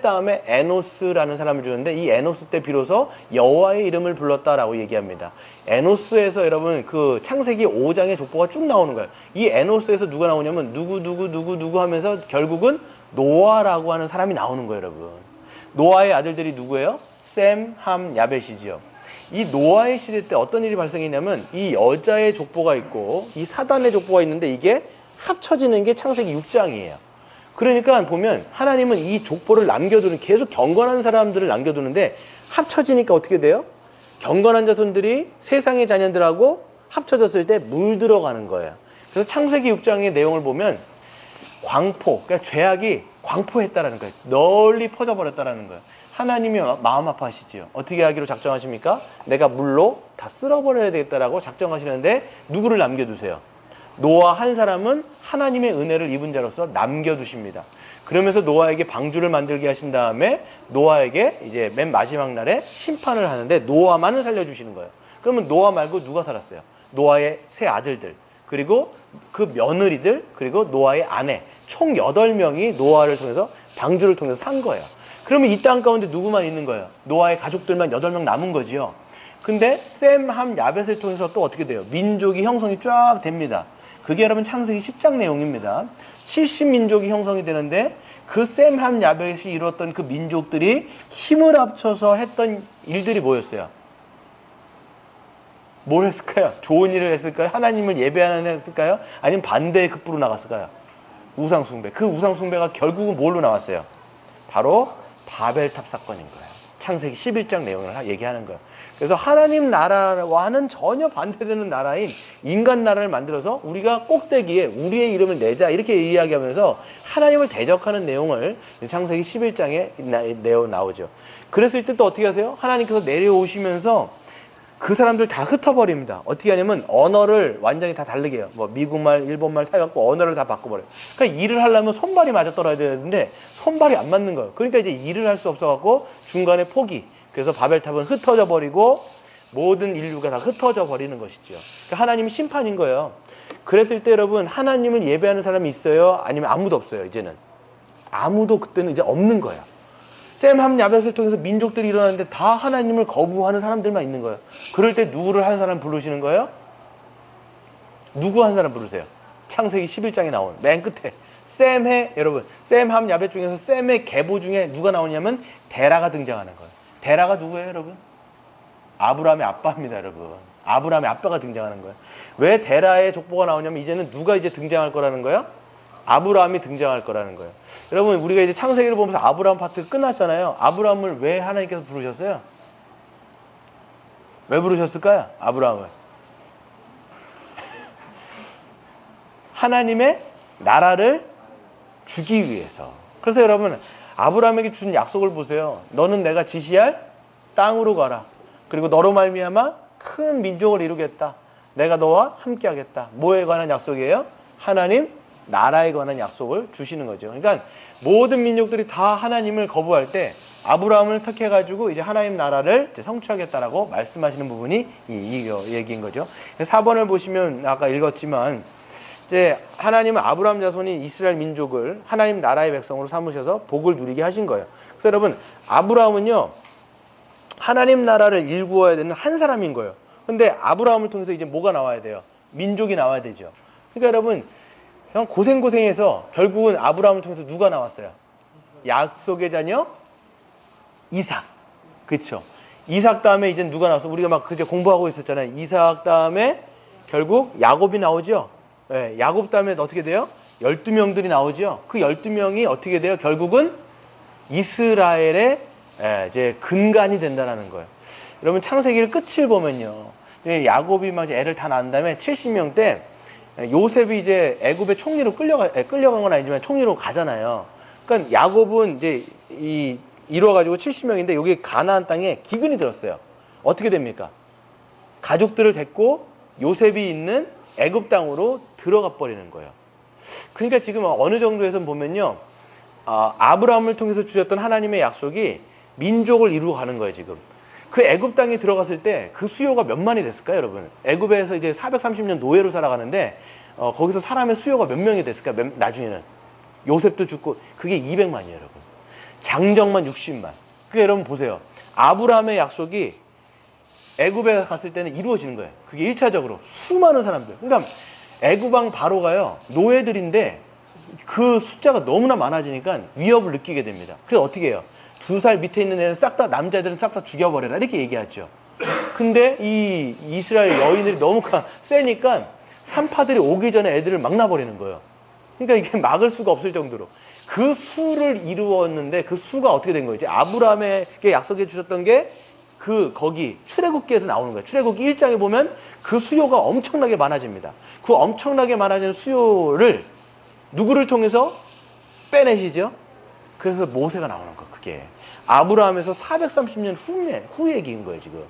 다음에 에노스라는 사람을 주는데 이 에노스 때 비로소 여호와의 이름을 불렀다라고 얘기합니다. 에노스에서 여러분 그 창세기 5장의 족보가 쭉 나오는 거예요. 이 에노스에서 누가 나오냐면 누구 하면서 결국은 노아라고 하는 사람이 나오는 거예요, 여러분. 노아의 아들들이 누구예요? 셈, 함, 야벳이지요. 이 노아의 시대 때 어떤 일이 발생했냐면 이 여자의 족보가 있고 이 사단의 족보가 있는데 이게 합쳐지는 게 창세기 6장이에요. 그러니까 보면 하나님은 이 족보를 남겨두는 계속 경건한 사람들을 남겨두는데 합쳐지니까 어떻게 돼요? 경건한 자손들이 세상의 자녀들하고 합쳐졌을 때 물들어가는 거예요. 그래서 창세기 6장의 내용을 보면 그러니까 죄악이 광포했다라는 거예요. 널리 퍼져버렸다라는 거예요. 하나님이 마음 아파하시지요. 어떻게 하기로 작정하십니까? 내가 물로 다 쓸어버려야 되겠다라고 작정하시는데 누구를 남겨두세요? 노아 한 사람은 하나님의 은혜를 입은 자로서 남겨두십니다. 그러면서 노아에게 방주를 만들게 하신 다음에 노아에게 이제 맨 마지막 날에 심판을 하는데 노아만을 살려주시는 거예요. 그러면 노아 말고 누가 살았어요? 노아의 세 아들들, 그리고 그 며느리들, 그리고 노아의 아내, 총 8명이 노아를 통해서 방주를 통해서 산 거예요. 그러면 이 땅 가운데 누구만 있는 거예요? 노아의 가족들만 8명 남은 거지요. 근데 셈, 함, 야벳을 통해서 또 어떻게 돼요? 민족이 형성이 쫙 됩니다. 그게 여러분 창세기 10장 내용입니다. 70민족이 형성이 되는데 그 셈, 함, 야벳이 이루었던 그 민족들이 힘을 합쳐서 했던 일들이 뭐였어요? 뭘 했을까요? 좋은 일을 했을까요? 하나님을 예배하는 일 했을까요? 아니면 반대의 급부로 나갔을까요? 우상숭배. 그 우상숭배가 결국은 뭘로 나왔어요? 바로 바벨탑 사건인 거예요. 창세기 11장 내용을 얘기하는 거예요. 그래서 하나님 나라와는 전혀 반대되는 나라인 인간 나라를 만들어서 우리가 꼭대기에 우리의 이름을 내자 이렇게 이야기하면서 하나님을 대적하는 내용을 창세기 11장에 나오죠. 그랬을 때 또 어떻게 하세요? 하나님께서 내려오시면서 그 사람들 다 흩어버립니다. 어떻게 하냐면 언어를 완전히 다 다르게 해요. 뭐 미국말, 일본말 사갖고 언어를 다 바꿔버려요. 그러니까 일을 하려면 손발이 맞아떨어야 되는데 손발이 안 맞는 거예요. 그러니까 이제 일을 할 수 없어갖고 중간에 포기. 그래서 바벨탑은 흩어져 버리고 모든 인류가 다 흩어져 버리는 것이죠. 그러니까 하나님이 심판인 거예요. 그랬을 때 여러분 하나님을 예배하는 사람이 있어요? 아니면 아무도 없어요? 이제는 아무도 그때는 이제 없는 거예요. 셈, 함, 야벳을 통해서 민족들이 일어나는데 다 하나님을 거부하는 사람들만 있는 거예요. 그럴 때 누구를 한 사람 부르시는 거예요? 누구 한 사람 부르세요? 창세기 11장에 나온 맨 끝에 셈의 여러분 셈, 함, 야벳 중에서 셈의 계보 중에 누가 나오냐면 데라가 등장하는 거예요. 데라가 누구예요 여러분? 아브라함의 아빠입니다 여러분. 아브라함의 아빠가 등장하는 거예요. 왜 데라의 족보가 나오냐면 이제는 누가 이제 등장할 거라는 거예요? 아브라함이 등장할 거라는 거예요. 여러분 우리가 이제 창세기를 보면서 아브라함 파트 끝났잖아요. 아브라함을 왜 하나님께서 부르셨어요? 왜 부르셨을까요? 아브라함을 하나님의 나라를 주기 위해서. 그래서 여러분 아브라함에게 준 약속을 보세요. 너는 내가 지시할 땅으로 가라. 그리고 너로 말미암아 큰 민족을 이루겠다. 내가 너와 함께 하겠다. 뭐에 관한 약속이에요? 하나님 나라에 관한 약속을 주시는 거죠. 그러니까 모든 민족들이 다 하나님을 거부할 때 아브라함을 택해가지고 이제 하나님 나라를 이제 성취하겠다라고 말씀하시는 부분이 이 얘기인 거죠. 4번을 보시면 아까 읽었지만 이제 하나님은 아브라함 자손이 이스라엘 민족을 하나님 나라의 백성으로 삼으셔서 복을 누리게 하신 거예요. 그래서 여러분 아브라함은요 하나님 나라를 일구어야 되는 한 사람인 거예요. 근데 아브라함을 통해서 이제 뭐가 나와야 돼요? 민족이 나와야 되죠. 그러니까 여러분 그냥 고생해서 결국은 아브라함을 통해서 누가 나왔어요? 약속의 자녀 이삭. 그렇죠? 이삭 다음에 이제 누가 나왔어? 우리가 막 그제 공부하고 있었잖아요. 이삭 다음에 결국 야곱이 나오죠. 네, 야곱 다음에 어떻게 돼요? 12명들이 나오죠. 그 12명이 어떻게 돼요? 결국은 이스라엘의 이제 근간이 된다는 거예요. 여러분 창세기를 끝을 보면요. 야곱이 막 애를 다 낳은 다음에 70명 때 요셉이 이제 애굽의 총리로 끌려간 건 아니지만 총리로 가잖아요. 그러니까 야곱은 이제 이루어가지고 70명인데 여기 가나안 땅에 기근이 들었어요. 어떻게 됩니까? 가족들을 데리고 요셉이 있는 애굽 땅으로 들어가 버리는 거예요. 그러니까 지금 어느 정도에서 보면요, 아브라함을 통해서 주셨던 하나님의 약속이 민족을 이루어 가는 거예요. 지금 그 애굽 땅에 들어갔을 때 그 수요가 몇만이 됐을까요, 여러분? 애굽에서 이제 430년 노예로 살아가는데 거기서 사람의 수요가 몇 명이 됐을까요? 나중에는 요셉도 죽고 그게 200만이에요, 여러분. 장정만 60만. 그게 여러분 보세요. 아브라함의 약속이 애굽에 갔을 때는 이루어지는 거예요. 그게 1차적으로 수많은 사람들. 그러니까 애굽왕 바로가요 노예들인데 그 숫자가 너무나 많아지니까 위협을 느끼게 됩니다. 그래서 어떻게 해요? 2살 밑에 있는 애는 싹 다 남자들은 싹 다 죽여버려라 이렇게 얘기하죠. 근데 이 이스라엘 여인들이 너무 세니까 산파들이 오기 전에 애들을 막 놔버리는 거예요. 그러니까 이게 막을 수가 없을 정도로 그 수를 이루었는데 그 수가 어떻게 된 거예요? 이제 아브라함에게 약속해 주셨던 게 거기 출애굽기에서 나오는 거예요. 출애굽기 1장에 보면 그 수요가 엄청나게 많아집니다. 그 엄청나게 많아지는 수요를 누구를 통해서 빼내시죠? 그래서 모세가 나오는 거예요. 그게 아브라함에서 430년 후 얘기인 거예요. 지금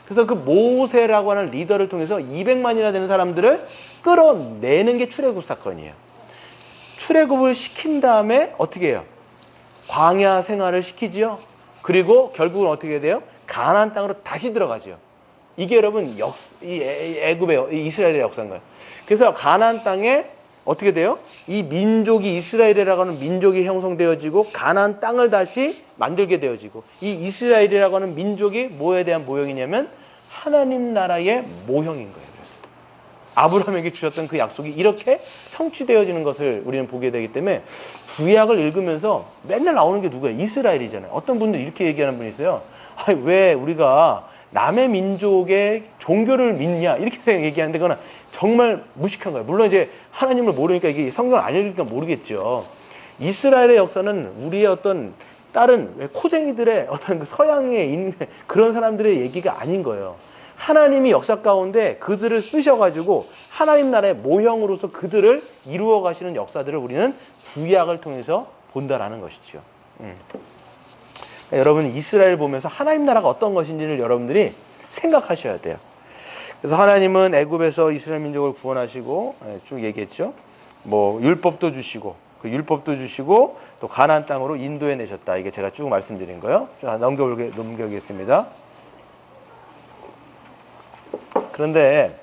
그래서 그 모세라고 하는 리더를 통해서 200만이나 되는 사람들을 끌어내는 게 출애굽 사건이에요. 출애굽을 시킨 다음에 어떻게 해요? 광야 생활을 시키지요. 그리고 결국은 어떻게 돼요? 가나안 땅으로 다시 들어가죠. 이게 여러분 이 애굽의 이 이스라엘의 역사인 거예요. 그래서 가나안 땅에 어떻게 돼요? 이 민족이 이스라엘이라고 하는 민족이 형성되어지고 가나안 땅을 다시 만들게 되어지고 이 이스라엘이라고 하는 민족이 뭐에 대한 모형이냐면 하나님 나라의 모형인 거예요. 그래서 아브라함에게 주셨던 그 약속이 이렇게 성취되어지는 것을 우리는 보게 되기 때문에 구약을 읽으면서 맨날 나오는 게 누구예요? 이스라엘이잖아요. 어떤 분들 이렇게 얘기하는 분이 있어요. 아니, 왜 우리가 남의 민족의 종교를 믿냐 이렇게 얘기하는데 그거는 정말 무식한 거예요. 물론 이제 하나님을 모르니까 이게 성경을 안 읽으니까 모르겠죠. 이스라엘의 역사는 우리의 어떤 다른 코쟁이들의 어떤 서양에 있는 그런 사람들의 얘기가 아닌 거예요. 하나님이 역사 가운데 그들을 쓰셔가지고 하나님 나라의 모형으로서 그들을 이루어 가시는 역사들을 우리는 구약을 통해서 본다라는 것이죠. 여러분 이스라엘 보면서 하나님 나라가 어떤 것인지를 여러분들이 생각하셔야 돼요. 그래서 하나님은 애굽에서 이스라엘 민족을 구원하시고 쭉 얘기했죠. 뭐 율법도 주시고 그 율법도 주시고 또 가나안 땅으로 인도해 내셨다. 이게 제가 쭉 말씀드린 거예요. 자, 넘겨보겠습니다. 그런데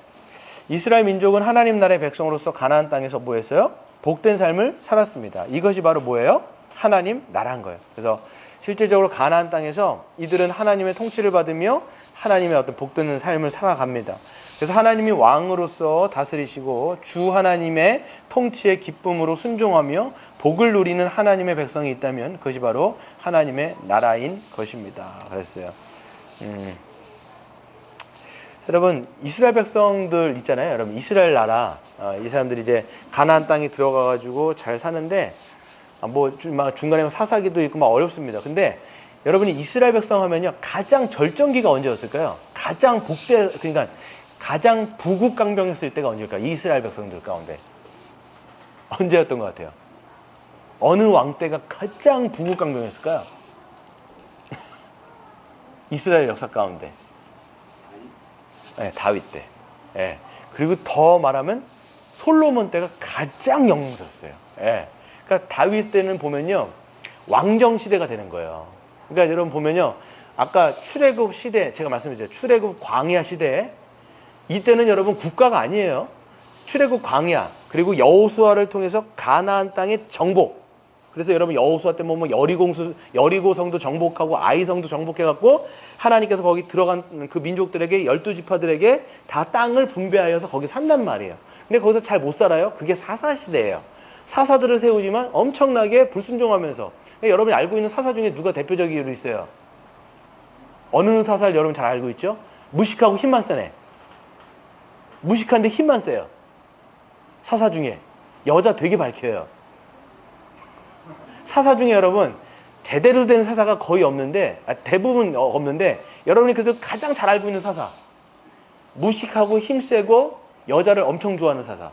이스라엘 민족은 하나님 나라의 백성으로서 가나안 땅에서 뭐 했어요? 복된 삶을 살았습니다. 이것이 바로 뭐예요? 하나님 나라인 거예요. 그래서 실제적으로 가나안 땅에서 이들은 하나님의 통치를 받으며 하나님의 어떤 복된 삶을 살아갑니다. 그래서 하나님이 왕으로서 다스리시고 주 하나님의 통치의 기쁨으로 순종하며 복을 누리는 하나님의 백성이 있다면 그것이 바로 하나님의 나라인 것입니다. 그랬어요. 여러분 이스라엘 백성들 있잖아요. 여러분 이스라엘 나라 이 사람들이 이제 가나안 땅에 들어가가지고 잘 사는데 뭐 중간에 사사기도 있고 막 어렵습니다. 근데 여러분이 이스라엘 백성 하면요 가장 절정기가 언제였을까요? 가장 그러니까 가장 부국강병했을 때가 언제일까요? 이스라엘 백성들 가운데 언제였던 것 같아요? 어느 왕 때가 가장 부국강병했을까요? 이스라엘 역사 가운데 다윗 때. 그리고 더 말하면 솔로몬 때가 가장 영광스러웠어요. 그러니까 다윗 때는 보면요 왕정 시대가 되는 거예요. 그러니까 여러분 보면요 아까 출애굽 시대 제가 말씀드렸죠. 출애굽 광야 시대 이때는 여러분 국가가 아니에요. 출애굽 광야 그리고 여호수아를 통해서 가나안 땅의 정복. 그래서 여러분 여호수아 때 보면 여리고성도 정복하고 아이성도 정복해갖고 하나님께서 거기 들어간 그 민족들에게 12지파들에게 다 땅을 분배하여서 거기 산단 말이에요. 근데 거기서 잘 못 살아요. 그게 사사시대예요. 사사들을 세우지만 엄청나게 불순종하면서 여러분이 알고 있는 사사 중에 누가 대표적으로 있어요? 어느 사사를 여러분 잘 알고 있죠? 무식하고 힘만 세네. 무식한데 힘만 세요. 사사 중에 여자 되게 밝혀요. 사사 중에 여러분 제대로 된 사사가 거의 없는데 대부분 없는데 여러분이 그래도 가장 잘 알고 있는 사사 무식하고 힘세고 여자를 엄청 좋아하는 사사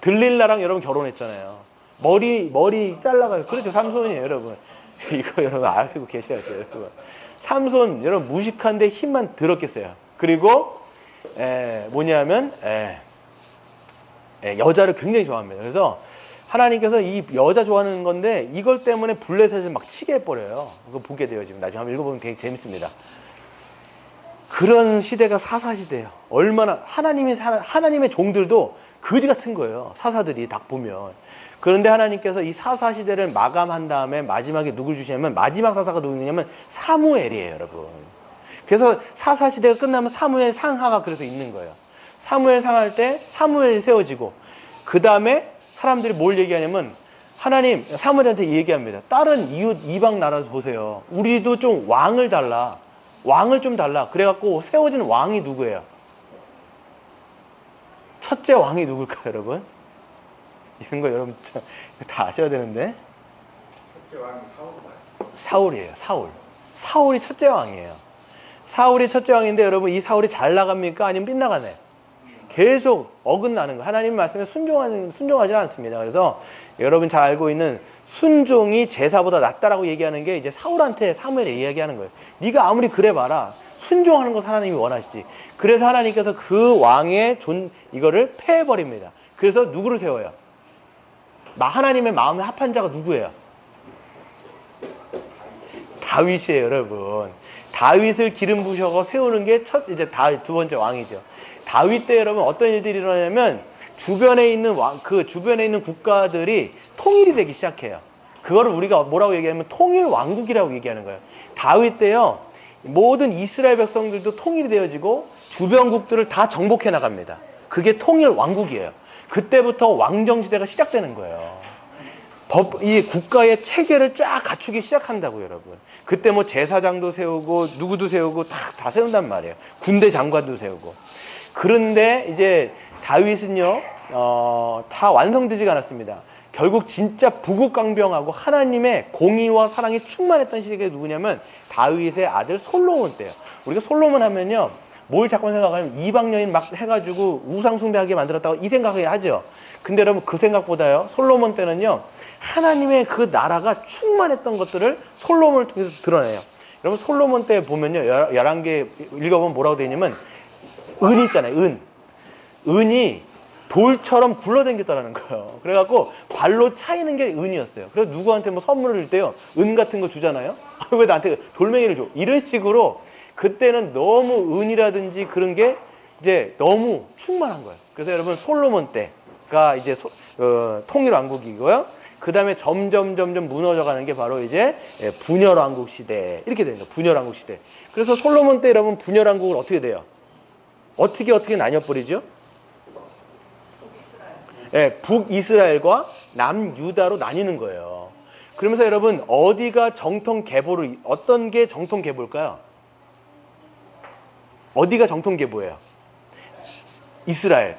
들릴라랑 여러분 결혼했잖아요. 머리 잘라가지고 그렇죠. 삼손이에요 여러분. 이거 여러분 알고 계셔야죠 여러분. 삼손 여러분 무식한데 힘만 들었겠어요. 그리고 뭐냐면 여자를 굉장히 좋아합니다. 그래서 하나님께서 이 여자 좋아하는 건데 이걸 때문에 블레셋을 막 치게 해버려요. 그거 보게 돼요. 지금 나중에 한번 읽어보면 되게 재밌습니다. 그런 시대가 사사시대예요. 얼마나 하나님의 종들도 거지 같은 거예요. 사사들이 딱 보면. 그런데 하나님께서 이 사사시대를 마감한 다음에 마지막에 누굴 주시냐면 마지막 사사가 누구냐면 사무엘이에요. 여러분. 그래서 사사시대가 끝나면 사무엘 상하가 그래서 있는 거예요. 사무엘 상할 때 사무엘이 세워지고 그 다음에 사람들이 뭘 얘기하냐면 하나님 사무엘한테 얘기합니다. 다른 이웃 이방 나라도 보세요. 우리도 좀 왕을 달라. 왕을 좀 달라. 그래갖고 세워진 왕이 누구예요? 첫째 왕이 누굴까요, 여러분? 이런 거 여러분 다 아셔야 되는데. 첫째 왕이 사울이에요. 사울이 첫째 왕이에요. 사울이 첫째 왕인데 여러분 이 사울이 잘 나갑니까? 아니면 빗나가네? 계속 어긋나는 거예요. 하나님 말씀에 순종하지 않습니다. 그래서 여러분 잘 알고 있는 순종이 제사보다 낫다라고 얘기하는 게 이제 사울한테 사무엘이 이야기하는 거예요. 네가 아무리 그래 봐라. 순종하는 것을 하나님이 원하시지. 그래서 하나님께서 그 왕의 이거를 패해버립니다. 그래서 누구를 세워요? 하나님의 마음에 합한 자가 누구예요? 다윗이에요, 여러분. 다윗을 기름 부셔서 세우는 게 이제 두 번째 왕이죠. 다윗 때 여러분 어떤 일들이 일어나냐면 주변에 있는 주변에 있는 국가들이 통일이 되기 시작해요. 그거를 우리가 뭐라고 얘기하면 통일 왕국이라고 얘기하는 거예요. 다윗 때요, 모든 이스라엘 백성들도 통일이 되어지고 주변국들을 다 정복해 나갑니다. 그게 통일 왕국이에요. 그때부터 왕정 시대가 시작되는 거예요. 이 국가의 체계를 쫙 갖추기 시작한다고, 여러분. 그때 뭐 제사장도 세우고 누구도 세우고 다 세운단 말이에요. 군대 장관도 세우고. 그런데 이제 다윗은요, 다 완성되지가 않았습니다. 결국 진짜 부국강병하고 하나님의 공의와 사랑이 충만했던 시기가 누구냐면 다윗의 아들 솔로몬 때예요. 우리가 솔로몬 하면요, 뭘 자꾸 생각하면 이방 여인 막 해가지고 우상 숭배하게 만들었다고 이 생각을 하죠. 근데 여러분 그 생각보다요, 솔로몬 때는요, 하나님의 그 나라가 충만했던 것들을 솔로몬을 통해서 드러내요. 여러분 솔로몬 때 보면요, 11개 읽어보면 뭐라고 되어 있냐면 은 있잖아요. 은이 돌처럼 굴러다녔다는 거예요. 그래갖고 발로 차이는 게 은이었어요. 그래서 누구한테 뭐 선물을 줄 때요, 은 같은 거 주잖아요. 왜 나한테 돌멩이를 줘? 이런 식으로 그때는 너무 은이라든지 그런 게 이제 너무 충만한 거예요. 그래서 여러분 솔로몬 때가 이제 통일 왕국이고요. 그 다음에 점점 무너져가는 게 바로 이제 분열 왕국 시대 이렇게 됩니다. 분열 왕국 시대. 그래서 솔로몬 때 여러분 분열 왕국은 어떻게 돼요? 어떻게 나뉘어버리죠? 북이스라엘과 남유다로 나뉘는 거예요. 그러면서 여러분 어디가 정통 계보로, 어떤 게 정통 계보일까요? 어디가 정통 계보예요? 이스라엘.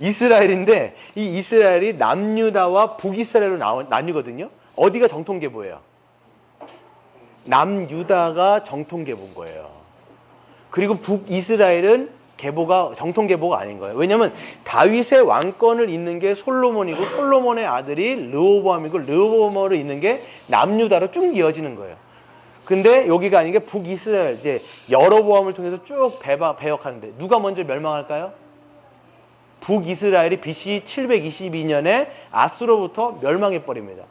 이스라엘인데 이 이스라엘이 남유다와 북이스라엘로 나뉘거든요. 어디가 정통 계보예요? 남유다가 정통 계보인 거예요. 그리고 북이스라엘은 정통 계보가 아닌 거예요. 왜냐하면 다윗의 왕권을 잇는 게 솔로몬이고 솔로몬의 아들이 르호보암이고 르호보암으로 잇는 게 남유다로 쭉 이어지는 거예요. 근데 여기가 아닌 게 북이스라엘, 이제 여로보암을 통해서 쭉 배역하는데 누가 먼저 멸망할까요? 북이스라엘이 BC 722년에 아수로부터 멸망해 버립니다.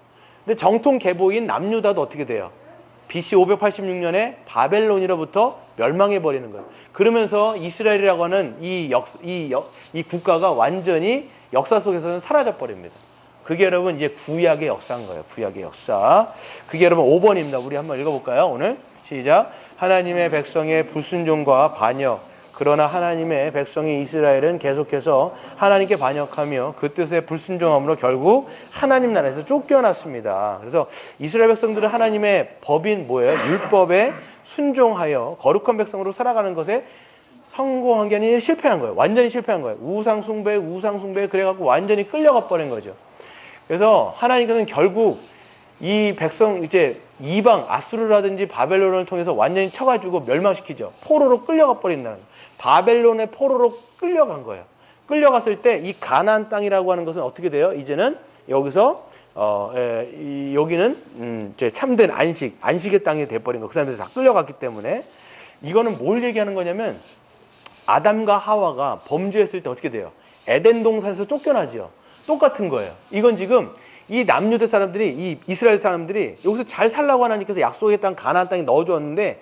근데 정통 계보인 남유다도 어떻게 돼요? BC 586년에 바벨론으로부터 멸망해 버리는 거예요. 그러면서 이스라엘이라고 하는 이 국가가 완전히 역사 속에서는 사라져 버립니다. 그게 여러분 이제 구약의 역사인 거예요. 구약의 역사. 그게 여러분 5번입니다. 우리 한번 읽어볼까요? 오늘 시작. 하나님의 백성의 불순종과 반역. 그러나 하나님의 백성이 이스라엘은 계속해서 하나님께 반역하며 그 뜻에 불순종함으로 결국 하나님 나라에서 쫓겨났습니다. 그래서 이스라엘 백성들은 하나님의 법인 뭐예요? 율법에 순종하여 거룩한 백성으로 살아가는 것에 성공한 게 아니라 실패한 거예요. 완전히 실패한 거예요. 우상 숭배 그래갖고 완전히 끌려가 버린 거죠. 그래서 하나님께서는 결국 이 백성 이제 이방 아수르라든지 바벨론을 통해서 완전히 쳐가지고 멸망시키죠. 포로로 끌려가 버린다는 거예요. 바벨론의 포로로 끌려간 거예요. 끌려갔을 때 이 가나안 땅이라고 하는 것은 어떻게 돼요? 이제는 여기서 여기는 이제 참된 안식의 땅이 돼버린 거. 그 사람들이 다 끌려갔기 때문에 이거는 뭘 얘기하는 거냐면 아담과 하와가 범죄했을 때 어떻게 돼요? 에덴 동산에서 쫓겨나지요. 똑같은 거예요. 이건 지금 이 남유대 사람들이, 이 이스라엘 사람들이 여기서 잘 살라고 하나님께서 약속의 땅 가나안 땅에 넣어줬는데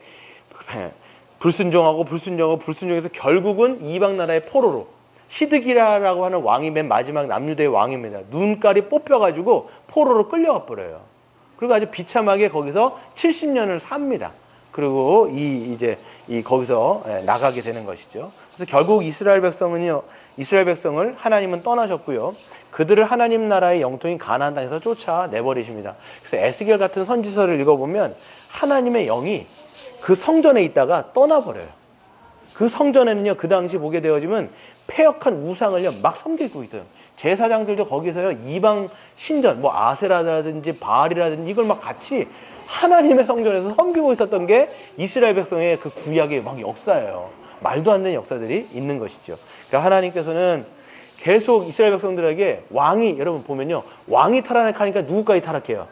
불순종해서 결국은 이방 나라의 포로로, 시드기라라고 하는 왕이 맨 마지막 남유대의 왕입니다. 눈깔이 뽑혀가지고 포로로 끌려가 버려요. 그리고 아주 비참하게 거기서 70년을 삽니다. 그리고 거기서 나가게 되는 것이죠. 그래서 결국 이스라엘 백성을 하나님은 떠나셨고요. 그들을 하나님 나라의 영통인 가나안 땅에서 쫓아내버리십니다. 그래서 에스겔 같은 선지서를 읽어보면 하나님의 영이 그 성전에 있다가 떠나버려요. 그 성전에는요, 그 당시 보게 되어지면 폐역한 우상을요 막 섬기고 있어요. 제사장들도 거기서요 이방 신전, 뭐 아세라라든지 바알이라든지 이걸 막 같이 하나님의 성전에서 섬기고 있었던 게 이스라엘 백성의 그 구약의 막 역사예요. 말도 안 되는 역사들이 있는 것이죠. 그러니까 하나님께서는 계속 이스라엘 백성들에게 여러분 보면요, 왕이 타락하니까 누구까지 타락해요?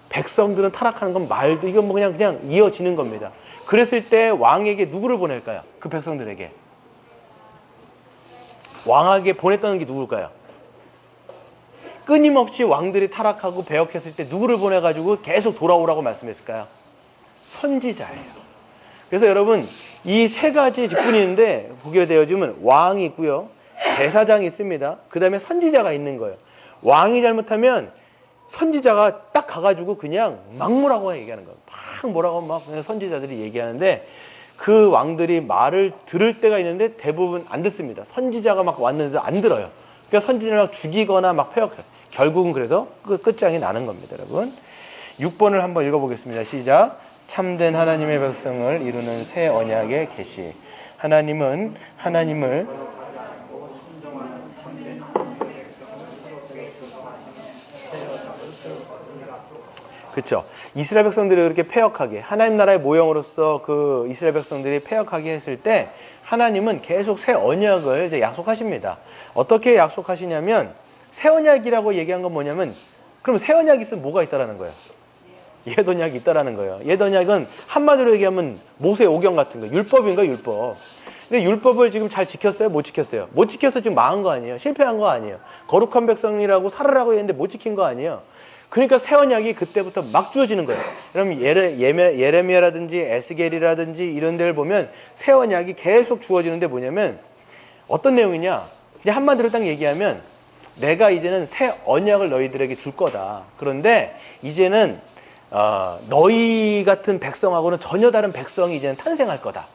백성들은 타락하는 건 이건 뭐 그냥 이어지는 겁니다. 그랬을 때 왕에게 누구를 보낼까요? 그 백성들에게. 왕에게 보냈던 게 누굴까요? 끊임없이 왕들이 타락하고 배역했을 때 누구를 보내가지고 계속 돌아오라고 말씀했을까요? 선지자예요. 그래서 여러분 이 세 가지 직분이 있는데 보게 되어지면 왕이 있고요. 제사장이 있습니다. 그 다음에 선지자가 있는 거예요. 왕이 잘못하면 선지자가 딱 가가지고 그냥 막무라고 얘기하는 거예요. 막 뭐라고 막 그냥 선지자들이 얘기하는데 그 왕들이 말을 들을 때가 있는데 대부분 안 듣습니다. 선지자가 막 왔는데도 안 들어요. 그러니까 선지자를 막 죽이거나 막 폐역해요. 결국은 그래서 끝장이 나는 겁니다, 여러분. 6번을 한번 읽어보겠습니다. 시작. 참된 하나님의 백성을 이루는 새 언약의 계시. 하나님은 하나님을 그렇죠. 이스라엘 백성들이 그렇게 패역하게 하나님 나라의 모형으로서 그 이스라엘 백성들이 패역하게 했을 때 하나님은 계속 새 언약을 이제 약속하십니다. 어떻게 약속하시냐면 새 언약이라고 얘기한 건 뭐냐면 그럼 새 언약이 있으면 뭐가 있다라는 거예요? 옛 언약이 있다라는 거예요. 옛 언약은 한마디로 얘기하면 모세 오경 같은 거, 율법인가 율법. 근데 율법을 지금 잘 지켰어요? 못 지켰어요? 못 지켜서 지금 망한 거 아니에요? 실패한 거 아니에요? 거룩한 백성이라고 살으라고 했는데 못 지킨 거 아니에요? 그러니까 새 언약이 그때부터 막 주어지는 거예요. 그럼 예레미야라든지 에스겔이라든지 이런 데를 보면 새 언약이 계속 주어지는데 뭐냐면 어떤 내용이냐? 그냥 한마디로 딱 얘기하면 내가 이제는 새 언약을 너희들에게 줄 거다. 그런데 이제는 너희 같은 백성하고는 전혀 다른 백성이 이제는 탄생할 거다.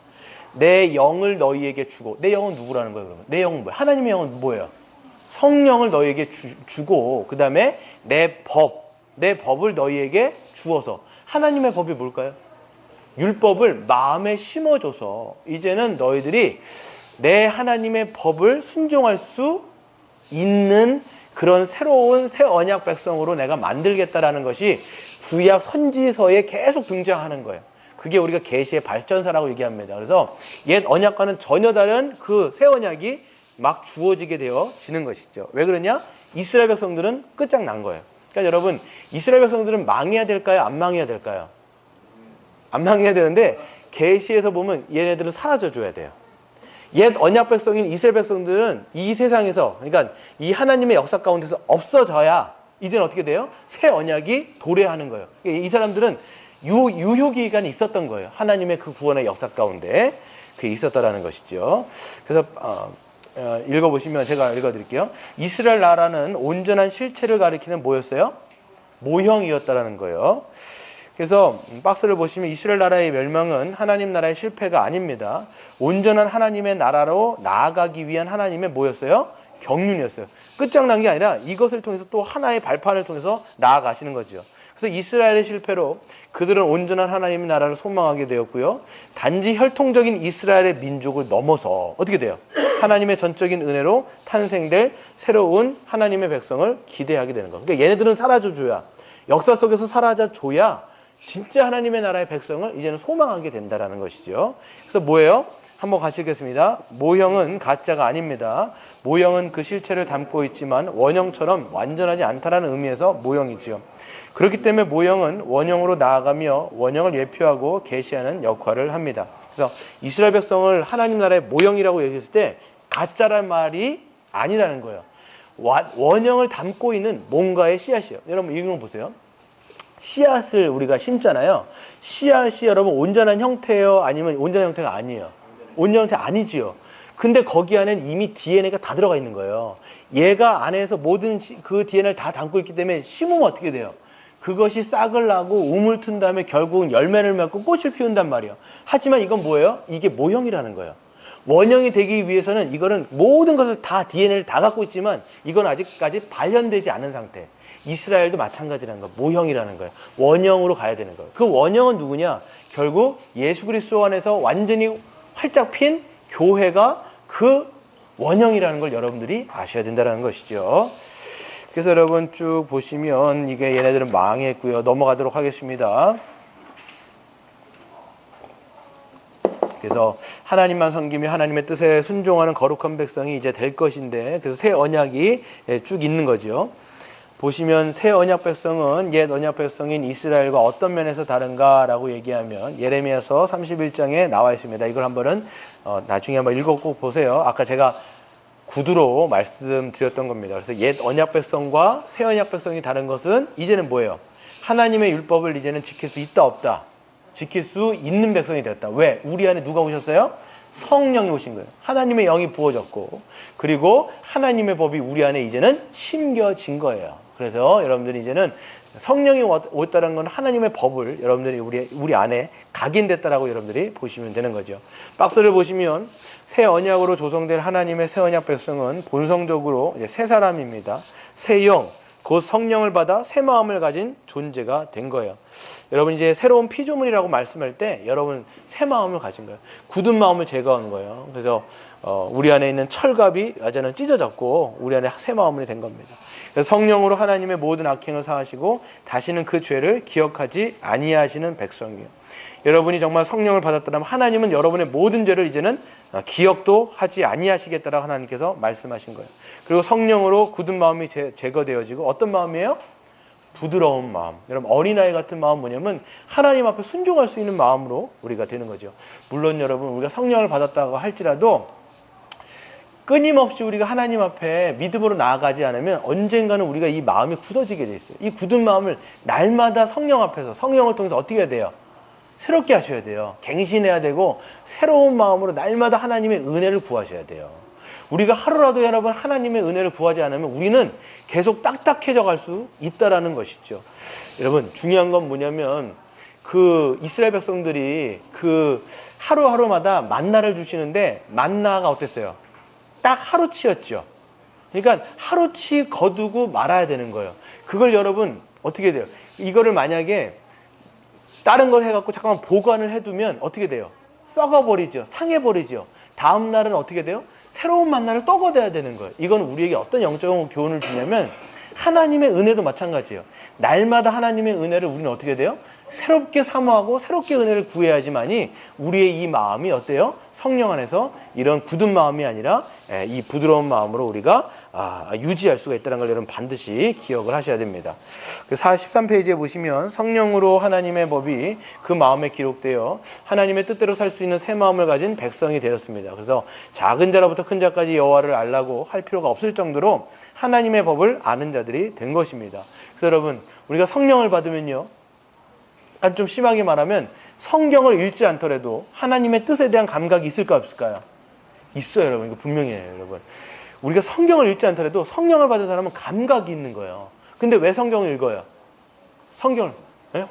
내 영을 너희에게 주고 내 영은 누구라는 거예요? 그러면 내 영은 뭐예요? 하나님의 영은 뭐예요? 성령을 너희에게 주고 그 다음에 내 법을 너희에게 주어서 하나님의 법이 뭘까요? 율법을 마음에 심어줘서 이제는 너희들이 내 하나님의 법을 순종할 수 있는 그런 새로운 새 언약 백성으로 내가 만들겠다라는 것이 구약 선지서에 계속 등장하는 거예요. 그게 우리가 계시의 발전사라고 얘기합니다. 그래서 옛 언약과는 전혀 다른 그 새 언약이 막 주어지게 되어지는 것이죠. 왜 그러냐? 이스라엘 백성들은 끝장난 거예요. 그러니까 여러분 이스라엘 백성들은 망해야 될까요? 안 망해야 될까요? 안 망해야 되는데 계시에서 보면 얘네들은 사라져줘야 돼요. 옛 언약 백성인 이스라엘 백성들은 이 세상에서 그러니까 이 하나님의 역사 가운데서 없어져야 이제는 어떻게 돼요? 새 언약이 도래하는 거예요. 이 사람들은 유효기간이 있었던 거예요. 하나님의 그 구원의 역사 가운데 그게 있었다라는 것이죠. 그래서 읽어보시면 제가 읽어드릴게요. 이스라엘 나라는 온전한 실체를 가리키는 뭐였어요? 모형이었다라는 거예요. 그래서 박스를 보시면 이스라엘 나라의 멸망은 하나님 나라의 실패가 아닙니다. 온전한 하나님의 나라로 나아가기 위한 하나님의 뭐였어요? 경륜이었어요. 끝장난 게 아니라 이것을 통해서 또 하나의 발판을 통해서 나아가시는 거죠. 그래서 이스라엘의 실패로 그들은 온전한 하나님의 나라를 소망하게 되었고요. 단지 혈통적인 이스라엘의 민족을 넘어서 어떻게 돼요? 하나님의 전적인 은혜로 탄생될 새로운 하나님의 백성을 기대하게 되는 거예요. 그러니까 얘네들은 사라져줘야 역사 속에서 사라져줘야 진짜 하나님의 나라의 백성을 이제는 소망하게 된다는 것이죠. 그래서 뭐예요? 한번 같이 읽겠습니다. 모형은 가짜가 아닙니다. 모형은 그 실체를 담고 있지만 원형처럼 완전하지 않다는 의미에서 모형이지요. 그렇기 때문에 모형은 원형으로 나아가며 원형을 예표하고 계시하는 역할을 합니다. 그래서 이스라엘 백성을 하나님 나라의 모형이라고 얘기했을 때 가짜란 말이 아니라는 거예요. 원형을 담고 있는 뭔가의 씨앗이에요. 여러분 이거 보세요. 씨앗을 우리가 심잖아요. 씨앗이 여러분 온전한 형태예요? 아니면 온전한 형태가 아니에요? 온전한 형태 아니지요. 근데 거기 안에는 이미 DNA가 다 들어가 있는 거예요. 얘가 안에서 모든 그 DNA를 다 담고 있기 때문에 심으면 어떻게 돼요? 그것이 싹을 나고 우물 튼 다음에 결국은 열매를 맺고 꽃을 피운단 말이에요. 하지만 이건 뭐예요? 이게 모형이라는 거예요. 원형이 되기 위해서는 이거는 모든 것을 다 DNA를 다 갖고 있지만 이건 아직까지 발현되지 않은 상태. 이스라엘도 마찬가지라는 거예요. 모형이라는 거예요. 원형으로 가야 되는 거예요. 그 원형은 누구냐? 결국 예수 그리스도 안에서 완전히 활짝 핀 교회가 그 원형이라는 걸 여러분들이 아셔야 된다는 것이죠. 그래서 여러분 쭉 보시면 이게 얘네들은 망했고요. 넘어가도록 하겠습니다. 그래서 하나님만 섬기며 하나님의 뜻에 순종하는 거룩한 백성이 이제 될 것인데 그래서 새 언약이 쭉 있는 거죠. 보시면 새 언약 백성은 옛 언약 백성인 이스라엘과 어떤 면에서 다른가라고 얘기하면 예레미야서 31장에 나와 있습니다. 이걸 한번은 나중에 한번 읽어꼭 보세요. 아까 제가 구두로 말씀드렸던 겁니다. 그래서 옛 언약 백성과 새 언약 백성이 다른 것은 이제는 뭐예요? 하나님의 율법을 이제는 지킬 수 있다 없다? 지킬 수 있는 백성이 되었다. 왜? 우리 안에 누가 오셨어요? 성령이 오신 거예요. 하나님의 영이 부어졌고, 그리고 하나님의 법이 우리 안에 이제는 심겨진 거예요. 그래서 여러분들이 이제는 성령이 왔다는 건 하나님의 법을 여러분들이 우리 안에 각인됐다라고 여러분들이 보시면 되는 거죠. 박스를 보시면 새 언약으로 조성된 하나님의 새 언약 백성은 본성적으로 이제 새 사람입니다. 새 영, 곧 성령을 받아 새 마음을 가진 존재가 된 거예요. 여러분 이제 새로운 피조물이라고 말씀할 때 여러분 새 마음을 가진 거예요. 굳은 마음을 제거한 거예요. 그래서 우리 안에 있는 철갑이 이제는 찢어졌고 우리 안에 새 마음이 된 겁니다. 그래서 성령으로 하나님의 모든 악행을 사하시고 다시는 그 죄를 기억하지 아니하시는 백성이에요. 여러분이 정말 성령을 받았다면 하나님은 여러분의 모든 죄를 이제는 기억도 하지 아니하시겠다라고 하나님께서 말씀하신 거예요. 그리고 성령으로 굳은 마음이 제거되어지고 어떤 마음이에요? 부드러운 마음. 여러분 어린아이 같은 마음은 뭐냐면 하나님 앞에 순종할 수 있는 마음으로 우리가 되는 거죠. 물론 여러분 우리가 성령을 받았다고 할지라도 끊임없이 우리가 하나님 앞에 믿음으로 나아가지 않으면 언젠가는 우리가 이 마음이 굳어지게 돼 있어요. 이 굳은 마음을 날마다 성령 앞에서 성령을 통해서 어떻게 해야 돼요? 새롭게 하셔야 돼요. 갱신해야 되고 새로운 마음으로 날마다 하나님의 은혜를 구하셔야 돼요. 우리가 하루라도 여러분 하나님의 은혜를 구하지 않으면 우리는 계속 딱딱해져 갈 수 있다라는 것이죠. 여러분 중요한 건 뭐냐면 그 이스라엘 백성들이 그 하루하루마다 만나를 주시는데 만나가 어땠어요? 딱 하루치였죠. 그러니까 하루치 거두고 말아야 되는 거예요. 그걸 여러분 어떻게 돼요? 이거를 만약에 다른 걸 해갖고 잠깐만 보관을 해두면 어떻게 돼요? 썩어버리죠. 상해버리죠. 다음 날은 어떻게 돼요? 새로운 만나를 떠거둬야 되는 거예요. 이건 우리에게 어떤 영적인 교훈을 주냐면 하나님의 은혜도 마찬가지예요. 날마다 하나님의 은혜를 우리는 어떻게 돼요? 새롭게 사모하고 새롭게 은혜를 구해야지만이 우리의 이 마음이 어때요? 성령 안에서 이런 굳은 마음이 아니라 이 부드러운 마음으로 우리가 유지할 수가 있다는 걸 여러분 반드시 기억을 하셔야 됩니다. 43페이지에 보시면 성령으로 하나님의 법이 그 마음에 기록되어 하나님의 뜻대로 살 수 있는 새 마음을 가진 백성이 되었습니다. 그래서 작은 자로부터 큰 자까지 여호와를 알라고 할 필요가 없을 정도로 하나님의 법을 아는 자들이 된 것입니다. 그래서 여러분 우리가 성령을 받으면요, 좀 심하게 말하면 성경을 읽지 않더라도 하나님의 뜻에 대한 감각이 있을까 없을까요? 있어요, 여러분. 이거 분명해요, 여러분. 우리가 성경을 읽지 않더라도 성령을 받은 사람은 감각이 있는 거예요. 근데 왜 성경을 읽어요? 성경을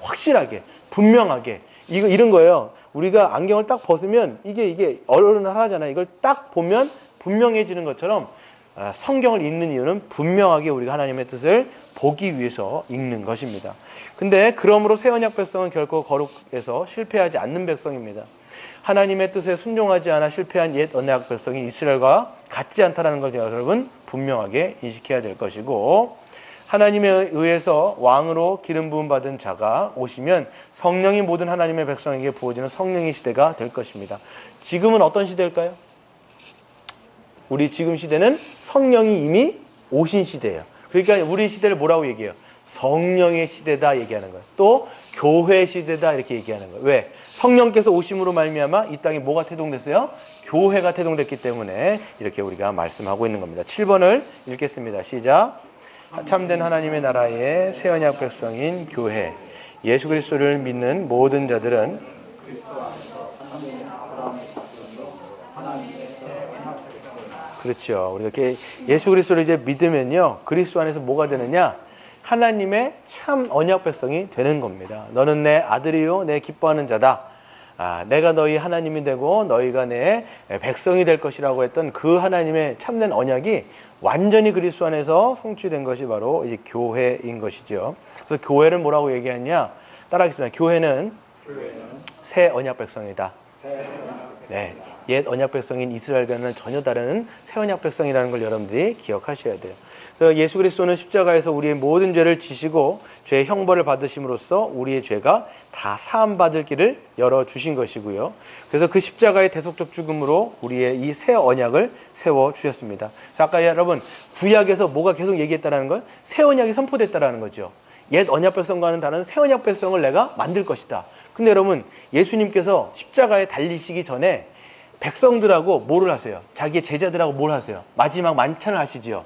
확실하게, 분명하게 이런 거예요. 우리가 안경을 딱 벗으면 이게 어른하잖아요. 이걸 딱 보면 분명해지는 것처럼 성경을 읽는 이유는 분명하게 우리가 하나님의 뜻을 보기 위해서 읽는 것입니다. 근데 그러므로 새 언약 백성은 결코 거룩해서 실패하지 않는 백성입니다. 하나님의 뜻에 순종하지 않아 실패한 옛 언약 백성이 이스라엘과 같지 않다는 것을 여러분 분명하게 인식해야 될 것이고, 하나님에 의해서 왕으로 기름 부음 받은 자가 오시면 성령이 모든 하나님의 백성에게 부어지는 성령의 시대가 될 것입니다. 지금은 어떤 시대일까요? 우리 지금 시대는 성령이 이미 오신 시대예요. 그러니까 우리 시대를 뭐라고 얘기해요? 성령의 시대다 얘기하는 거예요. 또 교회 시대다 이렇게 얘기하는 거예요. 왜? 성령께서 오심으로 말미암아 이 땅에 뭐가 태동됐어요? 교회가 태동됐기 때문에 이렇게 우리가 말씀하고 있는 겁니다. 7번을 읽겠습니다. 시작. 참된 하나님의 나라의 새 언약 백성인 교회, 예수 그리스도를 믿는 모든 자들은 그렇죠. 우리가 이렇게 예수 그리스도를 이제 믿으면요, 그리스도 안에서 뭐가 되느냐? 하나님의 참 언약 백성이 되는 겁니다. 너는 내 아들이요 내 기뻐하는 자다. 내가 너희 하나님이 되고 너희가 내 백성이 될 것이라고 했던 그 하나님의 참된 언약이 완전히 그리스도 안에서 성취된 것이 바로 이제 교회인 것이죠. 그래서 교회를 뭐라고 얘기하냐? 따라하겠습니다. 교회는 새 언약 백성이다. 네, 옛 언약 백성인 이스라엘과는 전혀 다른 새 언약 백성이라는 걸 여러분들이 기억하셔야 돼요. 그래서 예수 그리스도는 십자가에서 우리의 모든 죄를 지시고 죄의 형벌을 받으심으로써 우리의 죄가 다 사함받을 길을 열어주신 것이고요. 그래서 그 십자가의 대속적 죽음으로 우리의 이 새 언약을 세워주셨습니다. 자, 아까 여러분 구약에서 뭐가 계속 얘기했다는 걸? 새 언약이 선포됐다는 거죠. 옛 언약 백성과는 다른 새 언약 백성을 내가 만들 것이다. 근데 여러분 예수님께서 십자가에 달리시기 전에 백성들하고 뭐를 하세요? 자기의 제자들하고 뭘 하세요? 마지막 만찬을 하시지요.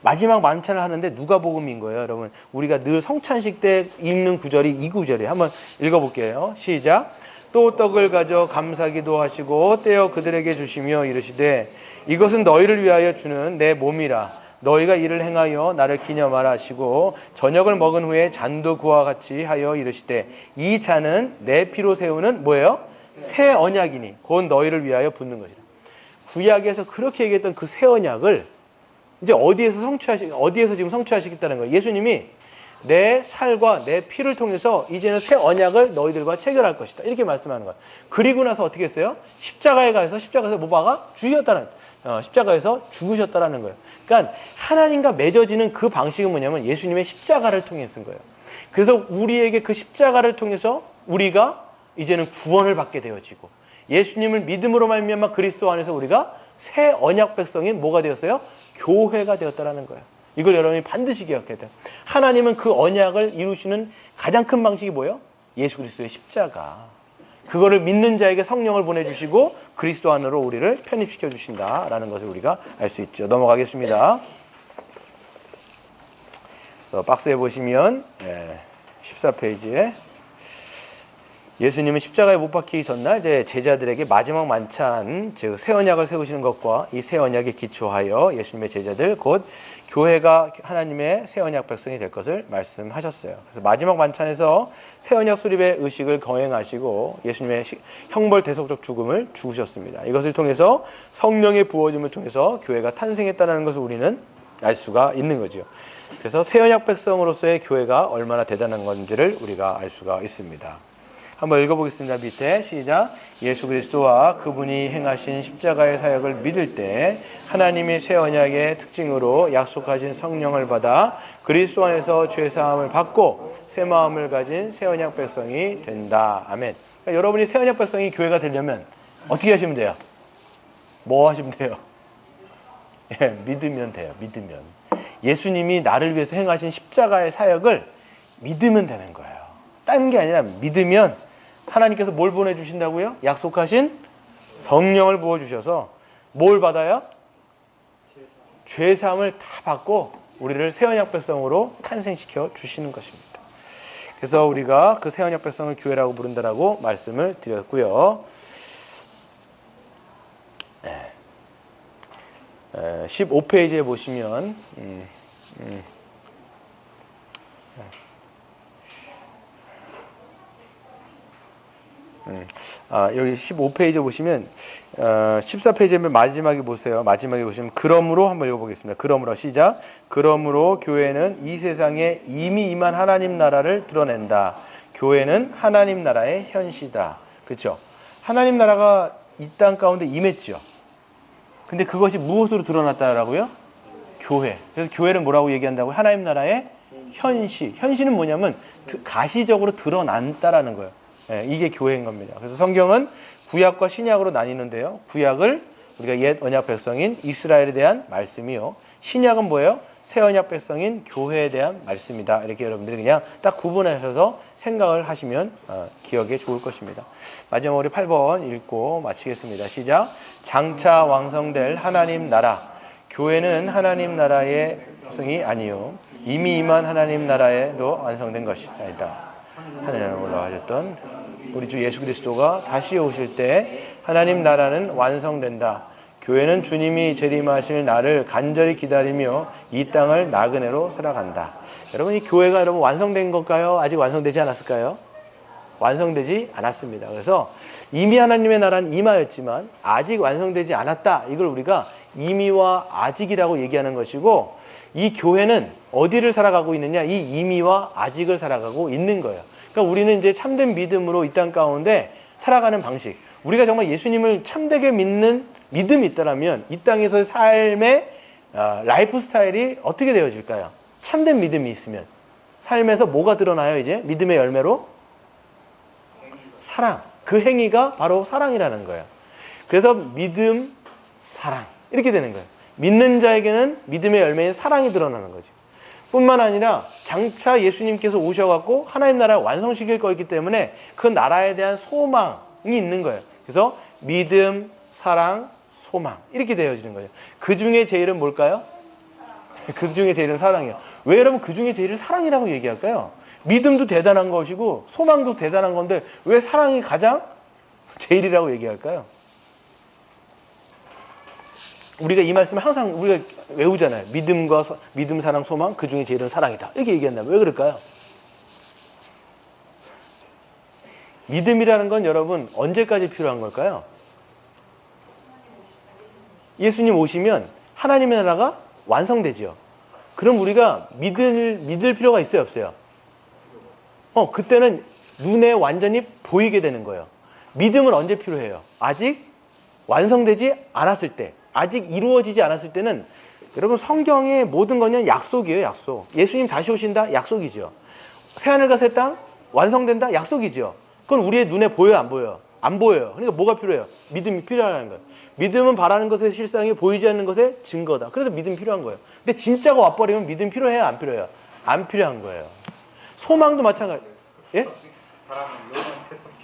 마지막 만찬을 하는데 누가복음인 거예요, 여러분. 우리가 늘 성찬식 때 읽는 구절이 이 구절이에요. 한번 읽어볼게요. 시작. 또 떡을 가져 감사기도 하시고 떼어 그들에게 주시며 이르시되 이것은 너희를 위하여 주는 내 몸이라. 너희가 이를 행하여 나를 기념하라 하시고 저녁을 먹은 후에 잔도 그와 같이 하여 이르시되 이 잔은 내 피로 세우는 뭐예요? 새 언약이니 곧 너희를 위하여 붓는 것이라. 구약에서 그렇게 얘기했던 그 새 언약을 이제 어디에서 지금 성취하시겠다는 거예요. 예수님이 내 살과 내 피를 통해서 이제는 새 언약을 너희들과 체결할 것이다. 이렇게 말씀하는 거예요. 그리고 나서 어떻게 했어요? 십자가에서 못 박아 십자가에서 죽으셨다라는 거예요. 그러니까 하나님과 맺어지는 그 방식은 뭐냐면 예수님의 십자가를 통해 쓴 거예요. 그래서 우리에게 그 십자가를 통해서 우리가 이제는 구원을 받게 되어지고 예수님을 믿음으로 말미암아 그리스도 안에서 우리가 새 언약 백성인 뭐가 되었어요? 교회가 되었다라는 거예요. 이걸 여러분이 반드시 기억해야 돼요. 하나님은 그 언약을 이루시는 가장 큰 방식이 뭐예요? 예수 그리스도의 십자가. 그거를 믿는 자에게 성령을 보내주시고 그리스도 안으로 우리를 편입시켜 주신다라는 것을 우리가 알 수 있죠. 넘어가겠습니다. 그래서 박스에 보시면 14페이지에 예수님은 십자가에 못 박히기 전날 이제 제자들에게 마지막 만찬, 즉 새 언약을 세우시는 것과 이 새 언약에 기초하여 예수님의 제자들 곧 교회가 하나님의 새 언약 백성이 될 것을 말씀하셨어요. 그래서 마지막 만찬에서 새 언약 수립의 의식을 거행하시고 예수님의 형벌 대속적 죽음을 죽으셨습니다. 이것을 통해서 성령의 부어짐을 통해서 교회가 탄생했다는 것을 우리는 알 수가 있는 거죠. 그래서 새 언약 백성으로서의 교회가 얼마나 대단한 건지를 우리가 알 수가 있습니다. 한번 읽어보겠습니다. 밑에 시작. 예수 그리스도와 그분이 행하신 십자가의 사역을 믿을 때 하나님이 새 언약의 특징으로 약속하신 성령을 받아 그리스도 안에서 죄사함을 받고 새 마음을 가진 새 언약 백성이 된다. 아멘. 그러니까 여러분이 새 언약 백성이 교회가 되려면 어떻게 하시면 돼요? 뭐 하시면 돼요? 믿으면 돼요. 믿으면. 예수님이 나를 위해서 행하신 십자가의 사역을 믿으면 되는 거예요. 딴 게 아니라 믿으면 하나님께서 뭘 보내주신다고요? 약속하신 성령을 부어주셔서 뭘 받아요? 죄사함을 다 받고 우리를 새 언약 백성으로 탄생시켜 주시는 것입니다. 그래서 우리가 그 새 언약 백성을 교회라고 부른다라고 말씀을 드렸고요. 15페이지에 보시면 여기 15페이지에 보시면 14페이지에 마지막에 보세요. 마지막에 보시면 그러므로 한번 읽어보겠습니다. 그러므로 시작. 그러므로 교회는 이 세상에 이미 임한 하나님 나라를 드러낸다. 교회는 하나님 나라의 현시다. 그렇죠? 하나님 나라가 이 땅 가운데 임했죠. 근데 그것이 무엇으로 드러났다라고요? 교회. 그래서 교회를 뭐라고 얘기한다고요? 하나님 나라의 현시. 현시는 뭐냐면 가시적으로 드러난다라는 거예요. 이게 교회인 겁니다. 그래서 성경은 구약과 신약으로 나뉘는데요. 구약을 우리가 옛 언약 백성인 이스라엘에 대한 말씀이요. 신약은 뭐예요? 새 언약 백성인 교회에 대한 말씀이다. 이렇게 여러분들이 그냥 딱 구분하셔서 생각을 하시면 기억에 좋을 것입니다. 마지막으로 우리 8번 읽고 마치겠습니다. 시작. 장차 완성될 하나님 나라. 교회는 하나님 나라의 백성이 아니요 이미 임한 하나님 나라에도 완성된 것이 아니다. 하늘에 올라가셨던 우리 주 예수 그리스도가 다시 오실 때 하나님 나라는 완성된다. 교회는 주님이 재림하실 날을 간절히 기다리며 이 땅을 나그네로 살아간다. 여러분 이 교회가 여러분 완성된 걸까요? 아직 완성되지 않았을까요? 완성되지 않았습니다. 그래서 이미 하나님의 나라는 임하였지만 아직 완성되지 않았다. 이걸 우리가 이미와 아직이라고 얘기하는 것이고 이 교회는 어디를 살아가고 있느냐? 이 이미와 아직을 살아가고 있는 거예요. 그러니까 우리는 이제 참된 믿음으로 이 땅 가운데 살아가는 방식. 우리가 정말 예수님을 참되게 믿는 믿음이 있다면 이 땅에서의 삶의 라이프 스타일이 어떻게 되어질까요? 참된 믿음이 있으면 삶에서 뭐가 드러나요? 이제 믿음의 열매로 사랑. 그 행위가 바로 사랑이라는 거예요. 그래서 믿음, 사랑 이렇게 되는 거예요. 믿는 자에게는 믿음의 열매인 사랑이 드러나는 거죠. 뿐만 아니라 장차 예수님께서 오셔갖고 하나님 나라를 완성시킬 거기 때문에 그 나라에 대한 소망이 있는 거예요. 그래서 믿음, 사랑, 소망 이렇게 되어지는 거예요. 그 중에 제일은 뭘까요? 그 중에 제일은 사랑이에요. 왜 여러분 그 중에 제일은 사랑이라고 얘기할까요? 믿음도 대단한 것이고 소망도 대단한 건데 왜 사랑이 가장 제일이라고 얘기할까요? 우리가 이 말씀을 항상 우리가 외우잖아요. 믿음, 사랑, 소망 그 중에 제일은 사랑이다. 이렇게 얘기한다면 왜 그럴까요? 믿음이라는 건 여러분 언제까지 필요한 걸까요? 예수님 오시면 하나님의 나라가 완성되죠. 그럼 우리가 믿을 필요가 있어요, 없어요? 그때는 눈에 완전히 보이게 되는 거예요. 믿음은 언제 필요해요? 아직 완성되지 않았을 때, 아직 이루어지지 않았을 때는 여러분 성경의 모든 거는 약속이에요, 약속. 예수님 다시 오신다? 약속이죠. 새하늘과 새 땅 완성된다? 약속이죠. 그건 우리의 눈에 보여요, 안 보여요? 안 보여요. 그러니까 뭐가 필요해요? 믿음이 필요하다는 거예요. 믿음은 바라는 것의 실상이 보이지 않는 것의 증거다. 그래서 믿음이 필요한 거예요. 근데 진짜가 와버리면 믿음 필요해요, 안 필요해요? 안 필요한 거예요. 소망도 마찬가지. 예? 사람은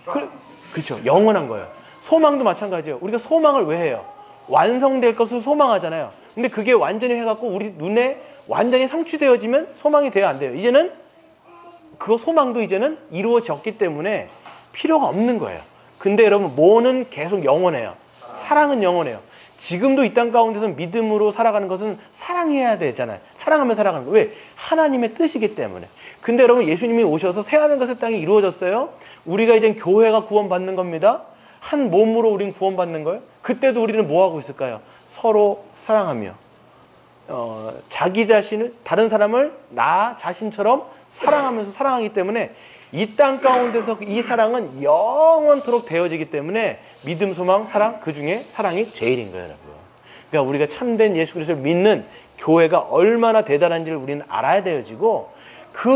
영원해서 그렇죠. 영원한 거예요. 소망도 마찬가지예요. 우리가 소망을 왜 해요? 완성될 것을 소망하잖아요. 근데 그게 완전히 해갖고 우리 눈에 완전히 성취되어지면 소망이 돼야 안 돼요. 이제는 그 소망도 이제는 이루어졌기 때문에 필요가 없는 거예요. 근데 여러분 뭐는 계속 영원해요. 사랑은 영원해요. 지금도 이 땅 가운데서 믿음으로 살아가는 것은 사랑해야 되잖아요. 사랑하며 살아가는 거예요. 왜? 하나님의 뜻이기 때문에. 근데 여러분 예수님이 오셔서 새하늘과 새 땅이 이루어졌어요. 우리가 이제 교회가 구원받는 겁니다. 한 몸으로 우린 구원받는 거예요. 그때도 우리는 뭐 하고 있을까요? 서로 사랑하며 자기 자신을 다른 사람을 나 자신처럼 사랑하면서 사랑하기 때문에 이 땅 가운데서 이 사랑은 영원토록 되어지기 때문에 믿음, 소망, 사랑 그 중에 사랑이 제일인 거예요, 여러분. 그러니까 우리가 참된 예수 그리스도를 믿는 교회가 얼마나 대단한지를 우리는 알아야 되어지고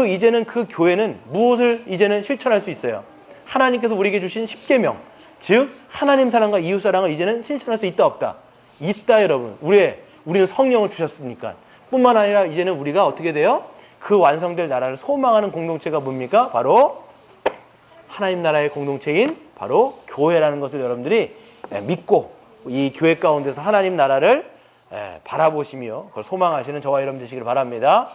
이제는 그 교회는 무엇을 이제는 실천할 수 있어요? 하나님께서 우리에게 주신 십계명, 즉 하나님 사랑과 이웃 사랑을 이제는 실천할 수 있다 없다? 있다, 여러분. 우리는 성령을 주셨으니까. 뿐만 아니라 이제는 우리가 어떻게 돼요? 그 완성될 나라를 소망하는 공동체가 뭡니까? 바로 하나님 나라의 공동체인 바로 교회라는 것을 여러분들이 믿고 이 교회 가운데서 하나님 나라를 바라보시며 그걸 소망하시는 저와 여러분 되시길 바랍니다.